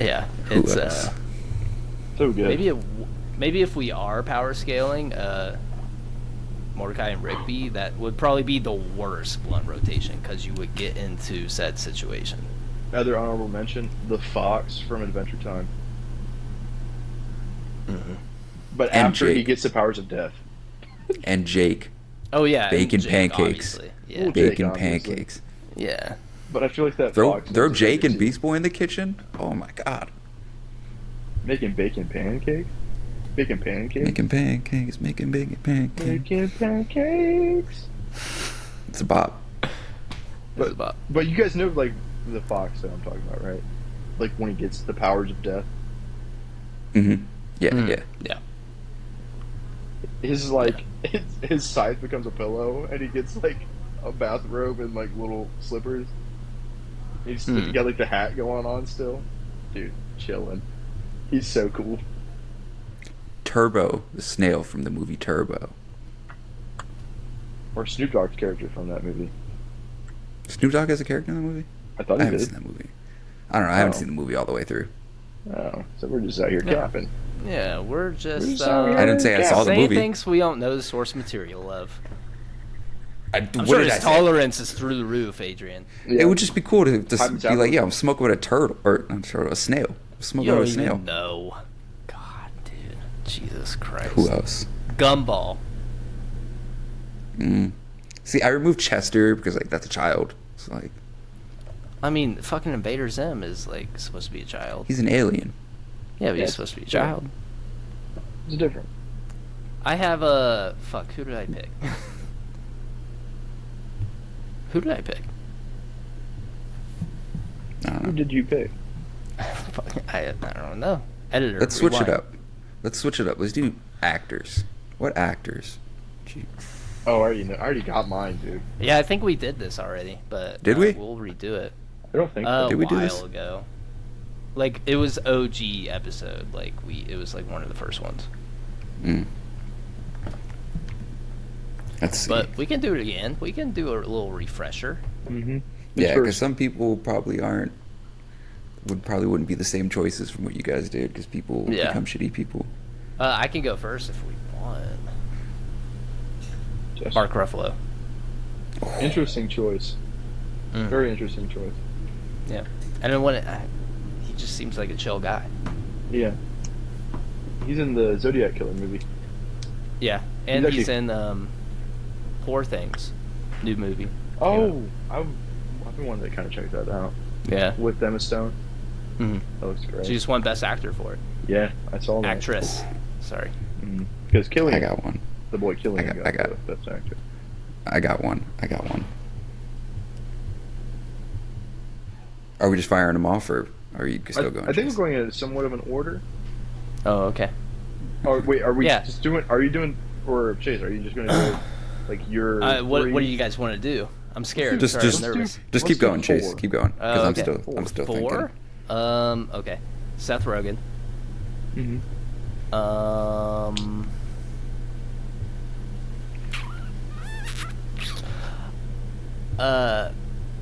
Yeah, Who it's else? So good. maybe if we are power scaling, Mordecai and Rigby, that would probably be the worst blunt rotation because you would get into said situation. Another honorable mention: the Fox from Adventure Time. Mm-hmm. But And after he Jake. gets the powers of death. And Jake, Oh yeah, and Bacon Jake, pancakes. obviously. Yeah, Well, Jake, bacon obviously. pancakes. yeah. But I feel like that Throw Fox throw makes Jake it and too. Beast Boy in the kitchen. Oh my god. Making bacon pancakes. Bacon pancakes. Making pancakes, making bacon pancakes. Bacon pancakes. It's a bop. But you guys know like the Fox that I'm talking about, right? Like when he gets the powers of death. Mm-hmm. Yeah. Yeah. His like his scythe becomes a pillow, and he gets like a bathrobe and like little slippers. He's got like the hat going on still, dude. Chilling. He's so cool. Turbo, the snail from the movie Turbo. Or Snoop Dogg's character from that movie. Snoop Dogg has a character in the movie? I thought I he haven't did. seen that movie. I don't know. I haven't Oh. seen the movie all the way through. Oh, so we're just out here Yeah. capping. Yeah, we're just just out here I didn't say I saw the saying movie. things we don't know the source material of. I'm what sure did his I say? tolerance is through the roof, Adrian. Yeah. It would just be cool to Time be like, out. yeah, I'm smoking with a turtle, or I'm sorry, a snail. I'm smoking You with don't a snail. even know. God, dude. Jesus Christ. Who else? Gumball. See, I removed Chester because like that's a child. It's like I mean, fucking Invader Zim is like supposed to be a child. he's an alien. Yeah, but Yeah, he's supposed to be a child. It's different. I have a fuck. Who did I pick? Who did I pick? I don't Who know. did you pick? I don't know. Editor. Let's switch it rewind. up. Let's switch it up. Let's do actors. What actors? Gee. Oh, I already know. I already got mine, dude. Yeah, I think we did this already, but Did we? We'll redo it. I don't think. A Did we do while this? ago. Like it was OG episode. Like it was like one of the first ones. I Let's see. But we can do it again. We can do a little refresher. Mm-hmm. Yeah, because some people probably wouldn't be the same choices from what you guys did, because people become shitty people. I can go first if we want. Yes. Mark Ruffalo. Interesting choice. Very interesting choice. Yeah, and then he just seems like a chill guy. Yeah. He's in the Zodiac Killer movie. Yeah, and he's actually... in Poor Things, new movie. Oh, I've been wanting to kind of check that out. Yeah, with Emma Stone. Mm-hmm. That looks great. She just won Best Actor for it. Yeah, I saw that. Actress. Sorry. Because Killian. I got one. The boy Killian got the Best Actor. I got one. Are we just firing them off, or are you still going? I think we're going in somewhat of an order. Oh, okay. Oh, wait, are we just doing... Are you doing... Or, Chase, are you just going to do, like, your... What do you guys want to do? I'm scared. Just nervous. Just keep going, Chase. Keep going. Because okay. I'm still Four? thinking. Okay. Seth Rogen. Mm-hmm.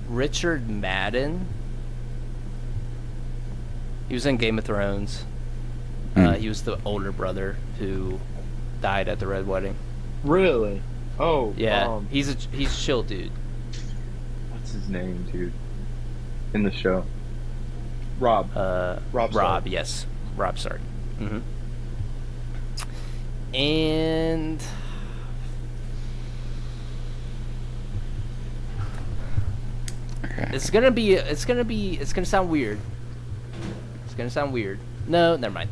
Richard Madden. He was in Game of Thrones. He was the older brother who died at the Red Wedding. Really? Oh, yeah. He's a chill dude. What's his name, dude? In the show. Rob. Rob, yes. Rob Stark. Mm-hmm. And Okay. it's gonna sound weird. It's gonna sound weird. No, never mind.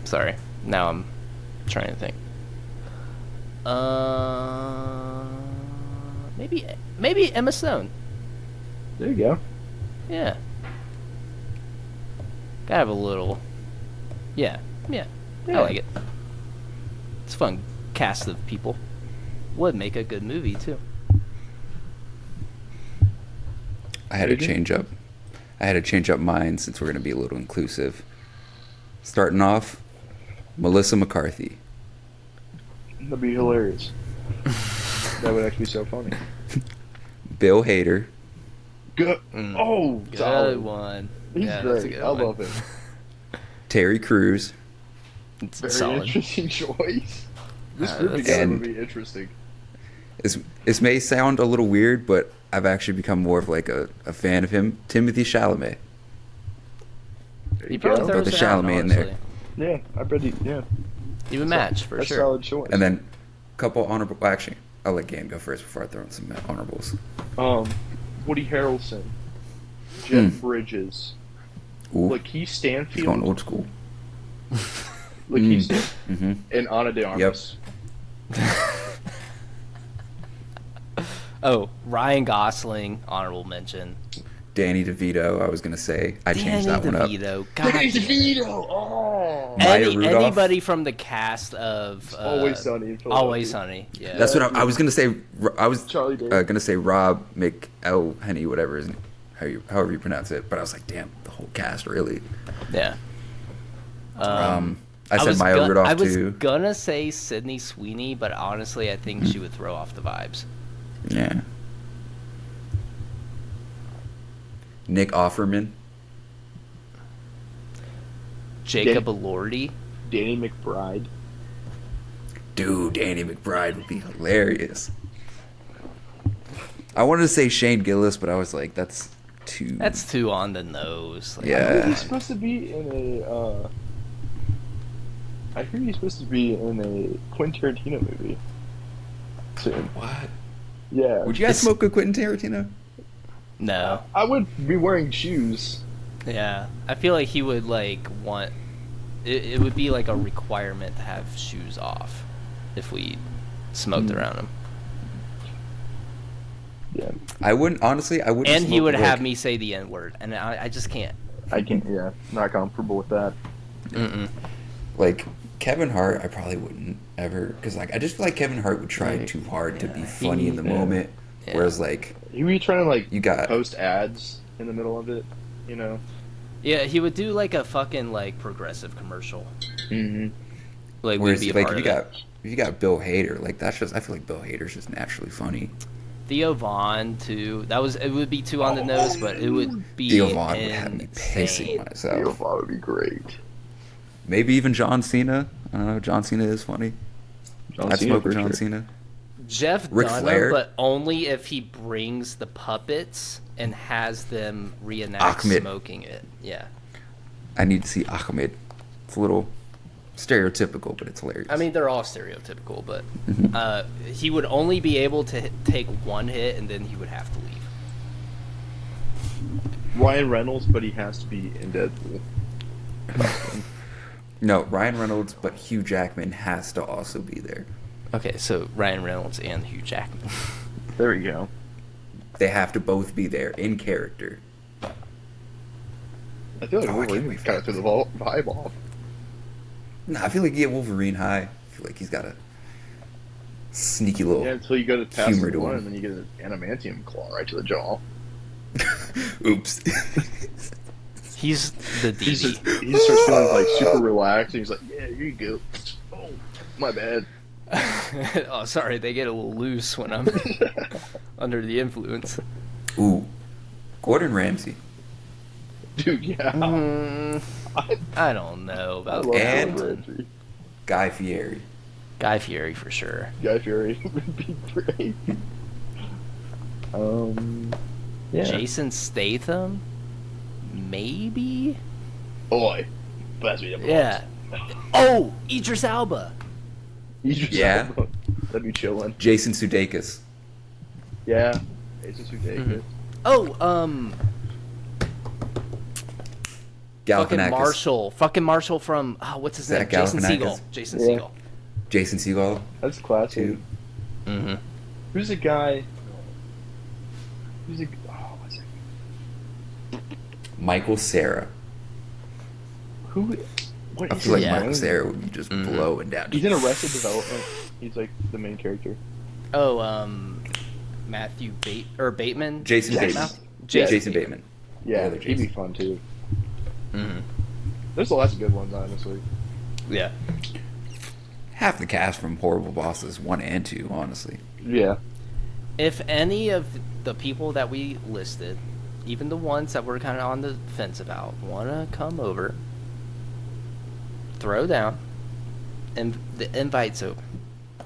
Sorry. Now I'm trying to think. Maybe Emma Stone. There you go. Yeah. Gotta have a little. Yeah. I like it. It's a fun cast of people. Would make a good movie too. I had to change up mine since we're going to be a little inclusive. Starting off, Melissa McCarthy. That'd be hilarious. That would actually be so funny. Bill Hader. Good. Oh, good solid one. He's great. I love him. Terry Crews. It's Very solid. interesting choice. This group together would be interesting. This may sound a little weird, but I've actually become more of like a fan of him. Timothy Chalamet. You probably throw the Chalamet in there. Yeah, I bet he. Yeah, you would match for sure. Solid choice. And then a couple honorable. Well, actually, I'll let Gannon go first before I throw in some honorables. Woody Harrelson, Jeff Bridges, Ooh. Lakeith Stanfield. He's going old school. Lakeith Stanfield and Ana de Armas. Oh, Ryan Gosling, honorable mention. Danny DeVito, I was gonna say. I changed that one up. Danny DeVito. Oh. Anybody from the cast of Always Sunny. Always Sunny. Yeah. That's what I was gonna say. I was Charlie Day. gonna say Rob McElhenney, whatever his name, however you pronounce it. But I was like, damn, the whole cast really. Yeah. I said Maya Rudolph too. I was gonna say Sydney Sweeney, but honestly, I think she would throw off the vibes. Yeah. Nick Offerman. Jacob Elordi. Danny McBride. Dude, Danny McBride would be hilarious. I wanted to say Shane Gillis, but I was like, that's too on the nose. Like, yeah. He's supposed to be in a. I hear he's supposed to be in a Quentin Tarantino movie soon. What? Yeah. Would you guys smoke a Quentin Tarantino? No. I would be wearing shoes. Yeah. I feel like he would want. It would be like a requirement to have shoes off if we smoked around him. Yeah. I wouldn't honestly. I wouldn't. And he would have me say the N word, and I just can't. I can't. Yeah. Not comfortable with that. Mm-mm. Like Kevin Hart, I probably wouldn't ever, because I just feel like Kevin Hart would try too hard to be funny in the moment, whereas he would be trying to you got post ads in the middle of it, you know. Yeah, he would do a fucking progressive commercial. Mm-hmm. like would Whereas be a like part if of it. you got Bill Hader, like that's just I feel like Bill Hader's just naturally funny. Theo Vaughn too. It would be too on the nose, but it would be Theo Vaughn would have me pissing insane. myself. That would be great. Maybe even John Cena. I don't know. John Cena is funny. I'd smoke with John Cena. Jeff Ric Dunham, Flair? but only if he brings the puppets and has them reenact Ahmed. smoking it. Yeah. I need to see Ahmed. It's a little stereotypical, but it's hilarious. I mean, they're all stereotypical, but he would only be able to take one hit, and then he would have to leave. Ryan Reynolds, but he has to be in Deadpool. No, Ryan Reynolds, but Hugh Jackman has to also be there. Okay, so Ryan Reynolds and Hugh Jackman. There you go. They have to both be there in character. I feel like Oh, I can't Wolverine wait for kind of threw the vibe off. Nah, I feel like you get Wolverine high. I feel like he's got a sneaky little Yeah, until you go to pass humor the to one, him. and then you get an adamantium claw right to the jaw. Oops. He's the He DD. starts feeling like super relaxed, and he's like, "Yeah, here you go." Oh, my bad. Oh, sorry, they get a little loose when I'm under the influence. Ooh. Gordon Ramsay. Dude, yeah. I don't know I about love that And- Gordon one. Ramsay. Guy Fieri. Guy Fieri for sure. Guy Fieri would be great. Yeah. Jason Statham, maybe. Boy, that's me. Yeah. Oh, Idris Elba. Yeah. That'd be chilling. Jason Sudeikis. Yeah. Jason Sudeikis. Oh, fucking Galifianakis. Fucking Marshall from what's his name? Zach Jason Galifianakis? Segel. Jason Yeah. Segel. Jason Segel. That's classic. Too. Mm-hmm. Who's the guy? Who's the? Oh, what's it? Michael Cera. Who? What I is feel like his Yeah. Michael name? Cera would be just blowing down. He's in Arrested Development. He's like the main character. Oh, Matthew Bateman. Jason Is that Bateman. Matthew? Jason, Jason Bateman. Yeah, other he'd be Jason. fun too. Mm-hmm. There's lots of good ones, honestly. Yeah. Half the cast from Horrible Bosses 1 and 2, honestly. Yeah. If any of the people that we listed, even the ones that we're kind of on the fence about, want to come over, throw down, and the invite's open.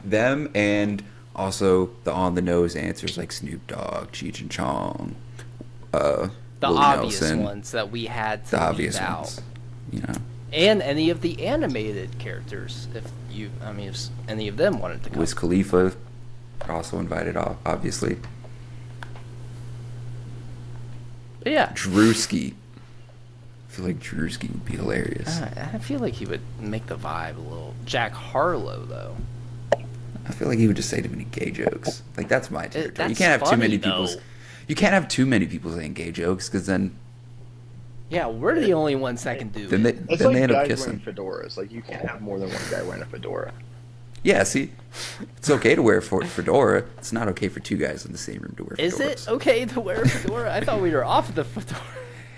Them and also the on-the-nose answers like Snoop Dogg, Cheech and Chong, The Willie obvious Nelson, ones that we had to the leave obvious out. ones. You know, And any of the animated characters, if any of them wanted to come. Wiz Khalifa are also invited off, obviously. But yeah, Drewski. I feel like Drewski would be hilarious. I feel like he would make the vibe a little. Jack Harlow, though. I feel like he would just say too many gay jokes. Like that's my territory. You that's can't have too funny, many people. though. You can't have too many people saying gay jokes because then Yeah, we're the only ones that can do then they it. It's then like they end up guys wearing kissing. fedoras. Like you can't have more than one guy wearing a fedora. Yeah, see, it's okay to wear a fedora. It's not okay for two guys in the same room to wear fedoras. Is it okay to wear a fedora? I thought we were off the fedora.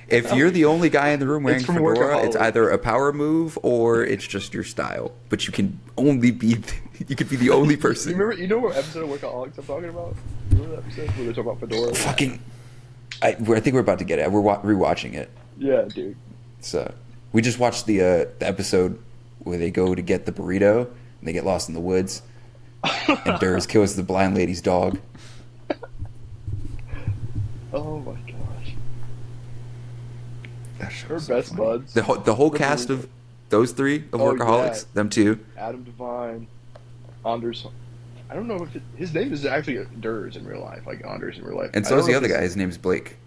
If you're the only guy in the room wearing a from fedora, it's Workaholics. either a power move or it's just your style. But you can only be you could be the only person. You know what episode of Workaholics I'm talking about? You remember that episode where they talk about fedoras? Fucking, I think we're about to get it. We're rewatching it. Yeah, dude. So we just watched the episode where they go to get the burrito and they get lost in the woods, and Durs kills the blind lady's dog. Oh my gosh. That show Her was so best funny. buds. The whole cast of those three of Oh, Workaholics, yeah. them two. Adam Devine, Anders. I don't know if his name is actually Durs in real life, like Anders in real life. And I so don't is the know other if guy. His name's Blake.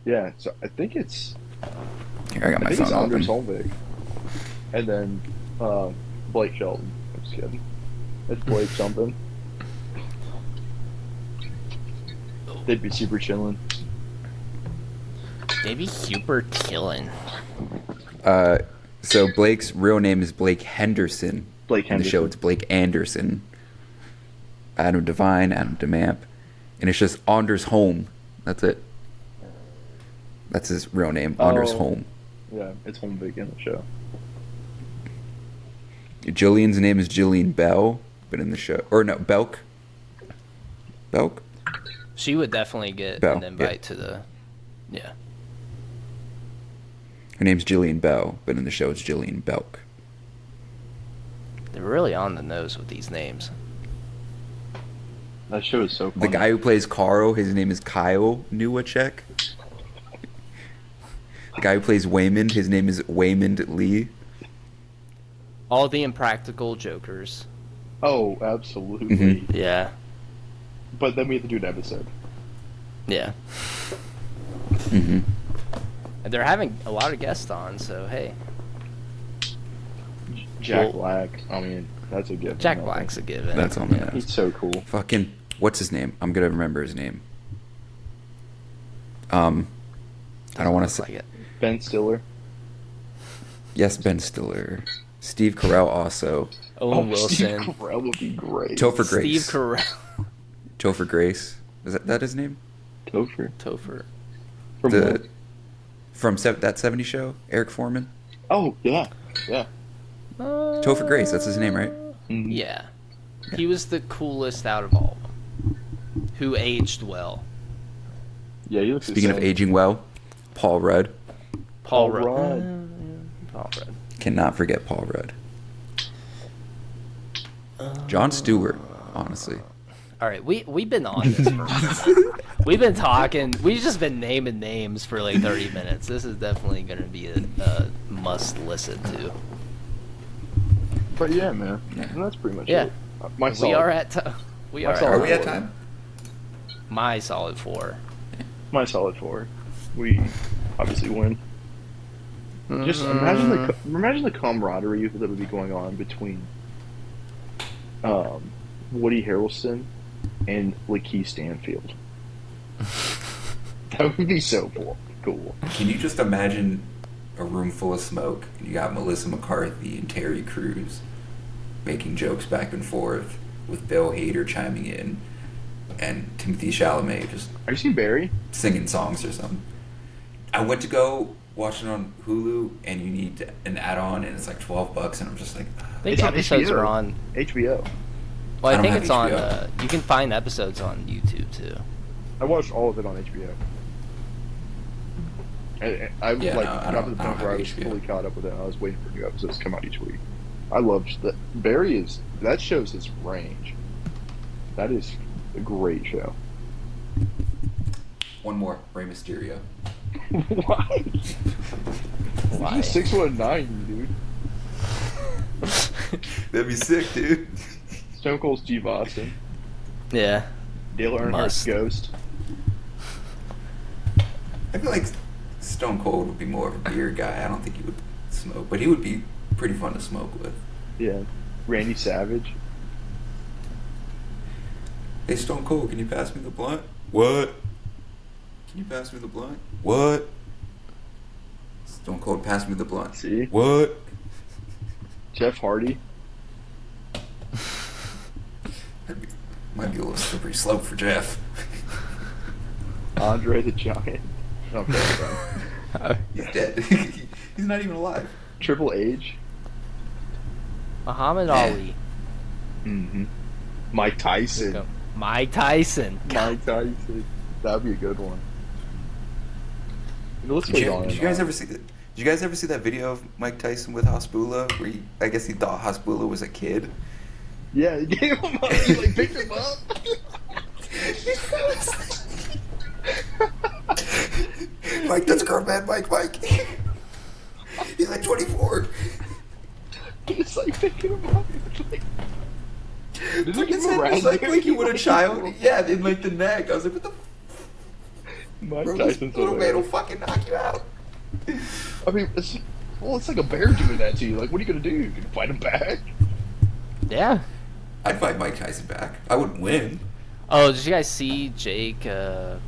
Yeah, so I think it's Here, I got my it's phone Anders open. Holmvig, and then Blake Shelton. I'm just kidding. It's Blake something. They'd be super chilling. Maybe super killing. So Blake's real name is Blake Henderson. Blake In the show, Henderson. it's Blake Anderson. Adam Devine, Adam DeMamp, and it's just Anders Holm. That's it. That's his real name, Anders Oh. Holm. Yeah, it's Holmvig in the show. Jillian's name is Jillian Bell, but in the show, or no, Belk. Belk. She would definitely get Bell, an invite yeah. to the. Yeah. Her name's Jillian Bell, but in the show it's Jillian Belk. They're really on the nose with these names. That show is so funny. The guy who plays Carl, his name is Kyle Newacek. The guy who plays Waymond, his name is Waymond Lee. All the Impractical Jokers. Oh, absolutely. Mhm. Yeah. But then we have to do an episode. Yeah. Mm-hmm. And they're having a lot of guests on, so hey. Jack Well- Black. I mean, that's a given. Jack I Black's a think. given. That's on the Yeah. nose. He's so cool. Fucking, what's his name? I'm gonna remember his name. I don't want to say. Like it. Ben Stiller. Yes, Ben Stiller. Steve Carell also. Owen Steve Wilson. Carell would be great. Topher Steve Grace. Carell. Topher Grace. Is that his name? Topher. Topher. From The what? from that '70s show, Eric Foreman. Oh, yeah. Yeah. Topher Grace. That's his name, right? Mhm. Yeah. He was the coolest out of all of them. Who aged well. Yeah, he looks Speaking the of same. aging well, Paul Rudd. Paul Paul Rudd. Rudd. Paul Rudd. Cannot forget Paul Rudd. Jon Stewart, honestly. All right, we've been on this for a minute. We've been talking. We've just been naming names for like 30 minutes. This is definitely going to be a must listen to. But yeah, man. And that's pretty much Yeah. it. My We solid, are at. We are. solid At Are we at four. time? my solid 4. My solid 4. We obviously win. Just imagine the camaraderie that would be going on between Woody Harrelson and Lakeith Stanfield. That would be so cool. Can you just imagine a room full of smoke and you got Melissa McCarthy and Terry Crews making jokes back and forth with Bill Hader chiming in and Timothy Chalamet just Have you seen Barry? singing songs or something? I went to go watch it on Hulu and you need an add-on and it's like $12 and I'm just like, I think It's on episodes HBO. are on. HBO. Well, I I don't think have it's on. HBO. You can find episodes on YouTube too. I watched all of it on HBO. I Yeah, like no, I got don't- to the I don't point where I have was HBO. fully caught up with it. And I was waiting for new episodes to come out each week. I loved that. Barry that shows his range. That is a great show. one more, Rey Mysterio. Why? Why? He's 6'9", dude. That'd be sick, dude. Stone Cold's Steve Austin. Yeah. Dale Earnhardt's Must. Ghost. I feel like Stone Cold would be more of a beer guy. I don't think he would smoke, but he would be pretty fun to smoke with. Yeah. Randy Savage. Hey, Stone Cold, can you pass me the blunt? What? Can you pass me the blunt? What? Stone Cold, pass me the blunt. See? What? Jeff Hardy. Might be a little slippery slope for Jeff. Andre the Giant. Okay, He's dead. He's not even alive. Triple H. Muhammad Yeah. Ali. Mm-hmm. Mike Tyson. Mike Tyson. Mike Tyson. That'd be a good one. Let's Did go on. you guys ever see that? Did you guys ever see that video of Mike Tyson with Hasbulla, where I guess he thought Hasbulla was a kid? Yeah, he gave him up. He like picked him up. Mike, that's grown man, Mike. He's like 24. He's like picking him up. Like, did he give him a It's round? like you would a child. Yeah, in like the neck. I was like, what the Mike bro, this Tyson's little man will hilarious. fucking knock you out. I mean, it's like a bear doing that to you. Like, what are you gonna do? You gonna fight him back? Yeah. I'd fight Mike Tyson back. I wouldn't win. Oh, did you guys see Jake That's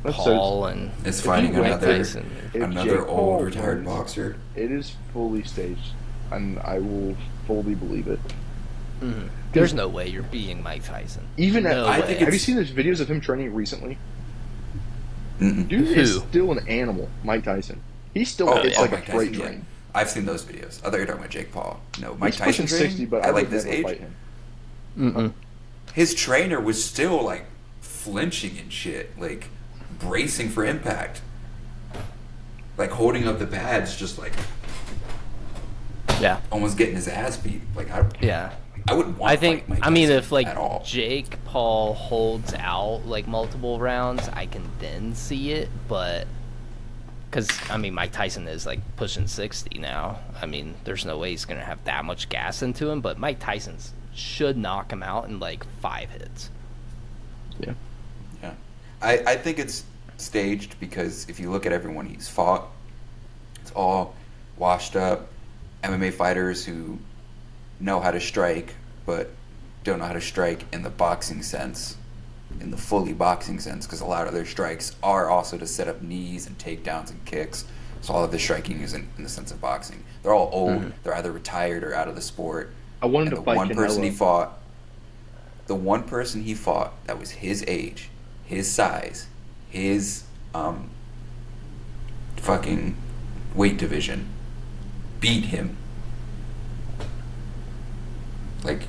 Paul and It's If fighting you win another Tyson? If another Jake old Paul retired wins, boxer. It is fully staged, and I will fully believe it. Mhm. There's no way you're beating Mike Tyson. Even No at, way. have you seen those videos of him training recently? Mm-mm. Dude is Who? still an animal, Mike Tyson. He's still Oh, it's yeah, like a Mike freight Tyson, yeah. train. I've seen those videos. I thought you were talking about Jake Paul. No, Mike He's Tyson pushing 60, but I at like would this never age, fight him. Mm-mm. his trainer was still like flinching and shit, like bracing for impact, like holding up the pads, just like Yeah. almost getting his ass beat. Like Yeah. I wouldn't want I to think. fight Mike I mean, Tyson if like at all. Jake Paul holds out like multiple rounds, I can then see it. But because I mean, Mike Tyson is like pushing 60 now. I mean, there's no way he's gonna have that much gas into him. But Mike Tyson's should knock him out in like 5 hits. Yeah. Yeah, I think it's staged because if you look at everyone he's fought, it's all washed up MMA fighters who know how to strike, but don't know how to strike in the boxing sense, in the fully boxing sense, because a lot of their strikes are also to set up knees and takedowns and kicks. So all of the striking is in the sense of boxing. They're all old. They're either retired or out of the sport. I wanted And to the fight one person he Canelo. fought, the one person he fought that was his age, his size, his fucking weight division, beat him. Like,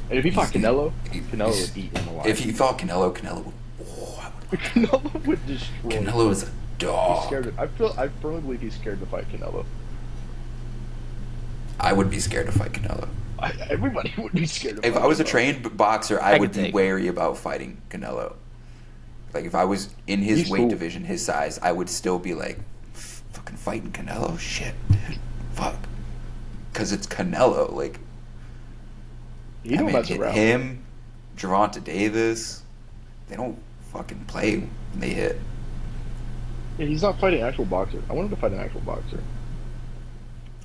And if he fought he's- Canelo, he- Canelo he's- would beat him alive. if he fought Canelo would. Oh, Canelo would destroy him. Canelo is a He's dog. scared. I firmly believe he's scared to fight Canelo. I would be scared to fight Canelo. Everybody would be scared to If fight I was a Canelo. trained boxer, I I would could be take- wary about fighting Canelo. Like, if I was in his He's weight cool. division, his size, I would still be like, fucking fighting Canelo? Shit, dude. Fuck. Because it's Canelo. Like, He don't mess around. him, Gervonta Davis, they don't fucking play when they hit. Yeah, he's not fighting an actual boxer. I want him to fight an actual boxer.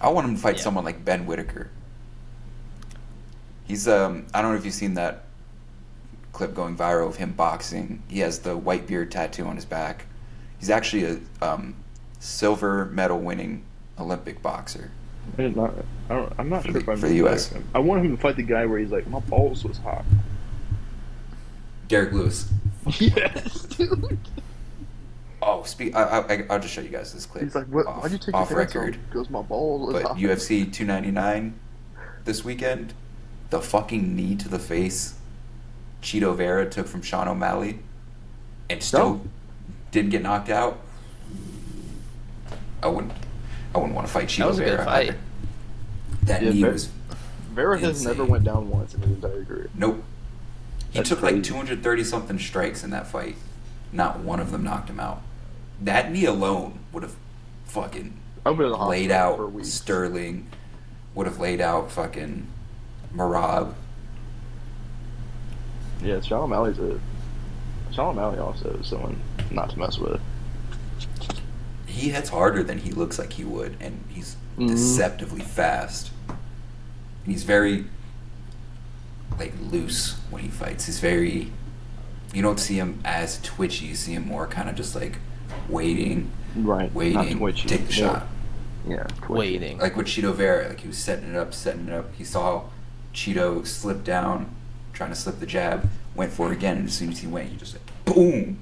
I want him to fight Yeah. someone like Ben Whitaker. He's I don't know if you've seen that clip going viral of him boxing. He has the white beard tattoo on his back. He's actually a silver medal winning Olympic boxer. I'm not For sure the- if I'm for the US. I want him to fight the guy where he's like, my balls was hot. Derek Lewis. Yes, dude. Oh, I'll just show you guys this clip. He's like, what? off, Why'd you take off your pants off? record? Because my balls was But hot. UFC 299 this weekend, the fucking knee to the face Cheeto Vera took from Sean O'Malley and still No. didn't get knocked out. I wouldn't want to fight Cheeto That was a good Vera fight. either. That Yeah, knee Ver- was Vera has insane. never went down once in his entire career. nope. He That's took like crazy. 230 something strikes in that fight. Not one of them knocked him out. That knee alone would have fucking I've been in the laid hospital for out weeks. Sterling, would have laid out fucking Marab. Yeah, Sean O'Malley also is someone not to mess with. He hits harder than he looks like he would, and he's Mhm. deceptively fast. And he's very like loose when he fights. He's very, you don't see him as twitchy. You see him more kind of just like waiting, Right. Not waiting, twitchy. take the Yeah. shot. Yeah. Twitchy. Waiting. Like with Cheeto Vera, like he was setting it up. He saw Cheeto slip down, trying to slip the jab, went for it again, and as soon as he went, he just like, boom!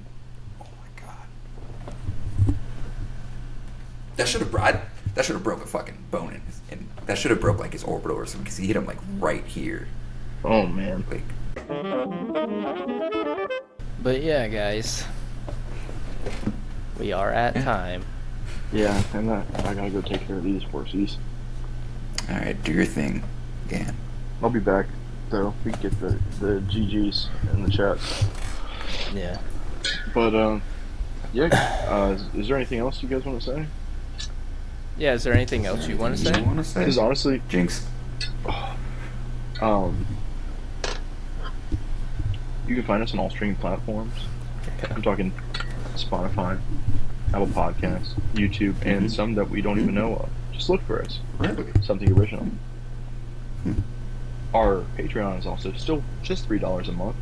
Oh my god! That should have broke a fucking bone in his, and that should have broke like his orbital or something because he hit him like right here, Oh man. like. But yeah, guys, we are at time. Yeah, I gotta go take care of these horsies. All right, do your thing, Dan. I'll be back though. We can get the GGs in the chat. Yeah. But yeah. Is there anything else you guys want to say? Yeah. Is there anything else you want to say? want to say? Because honestly, Jinx. you can find us on all streaming platforms. I'm talking Spotify, Apple Podcasts, YouTube, and some that we don't even know of. Just look for us. Really? Something original. Our Patreon is also still just $3 a month.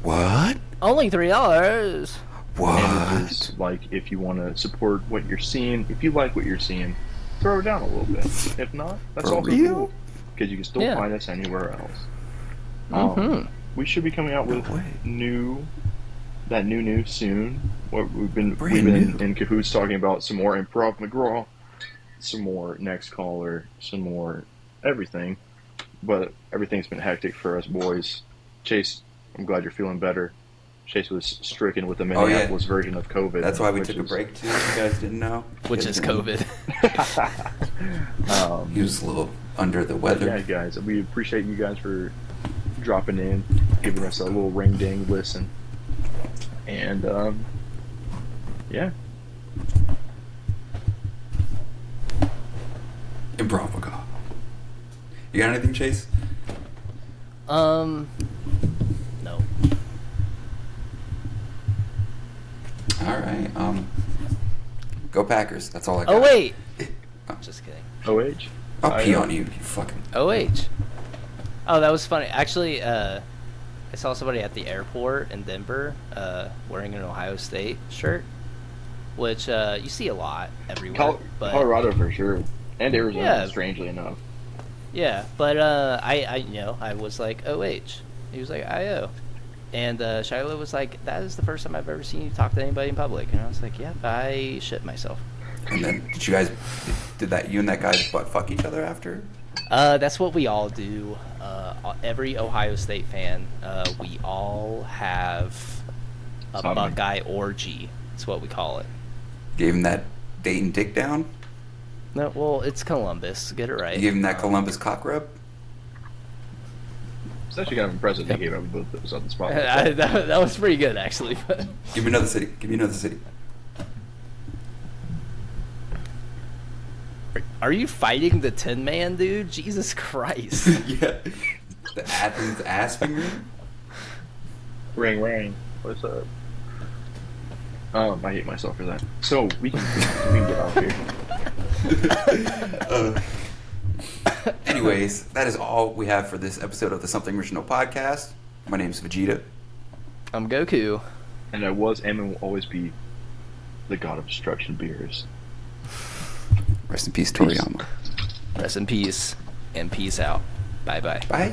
What? Only $3. And What? it is like if you want to support what you're seeing, if you like what you're seeing, throw it down a little bit. If not, that's For also real? cool. Because you can still Yeah. find us anywhere else. Mm-hmm. We should be coming out with No way. new soon. What we've been Brand new. in cahoots talking about some more improv McGraw some more next caller, some more everything. But everything's been hectic for us boys. Chase, I'm glad you're feeling better. Chase was stricken with the Minneapolis version of COVID. That's why we took a break too. You guys didn't know. Which is COVID. He was a little under the weather. Yeah, guys, we appreciate you guys for dropping in, giving us a little ring ding listen, and yeah. Improv. You got anything, Chase? No. All right. Go Packers. That's all I got. Oh wait. Just kidding. OH? I'll pee on you, you fucking. OH. Oh, that was funny. Actually, I saw somebody at the airport in Denver wearing an Ohio State shirt, which you see a lot everywhere. But Colorado for sure, and Arizona, Yeah. strangely enough. yeah, but I was like OH. He was like IO. And Shiloh was like, that is the first time I've ever seen you talk to anybody in public. And I was like, yep, I shit myself. And then did you guys did that you and that guy butt fuck each other after? That's what we all do. Every Ohio State fan, we all have a Sodomy. Buckeye orgy. That's what we call it. Gave him that Dayton dick down? No, well, it's Columbus. Get it right. You gave him that Columbus cock rub? It's actually kind of impressive he gave up both those on the spot. that was pretty good, actually. Give me another city. Give me another city. Are you fighting the Tin Man, dude? Jesus Christ. Yeah. The Athens ass finger? Ring, ring. What's up? I hate myself for that. So we can get off here. Anyways, that is all we have for this episode of the Something Original podcast. My name's Vegeta. I'm Goku. And I was and will always be the god of destruction, Berus. Rest in peace, Toriyama. Rest in peace, and peace out. Bye-bye. Bye.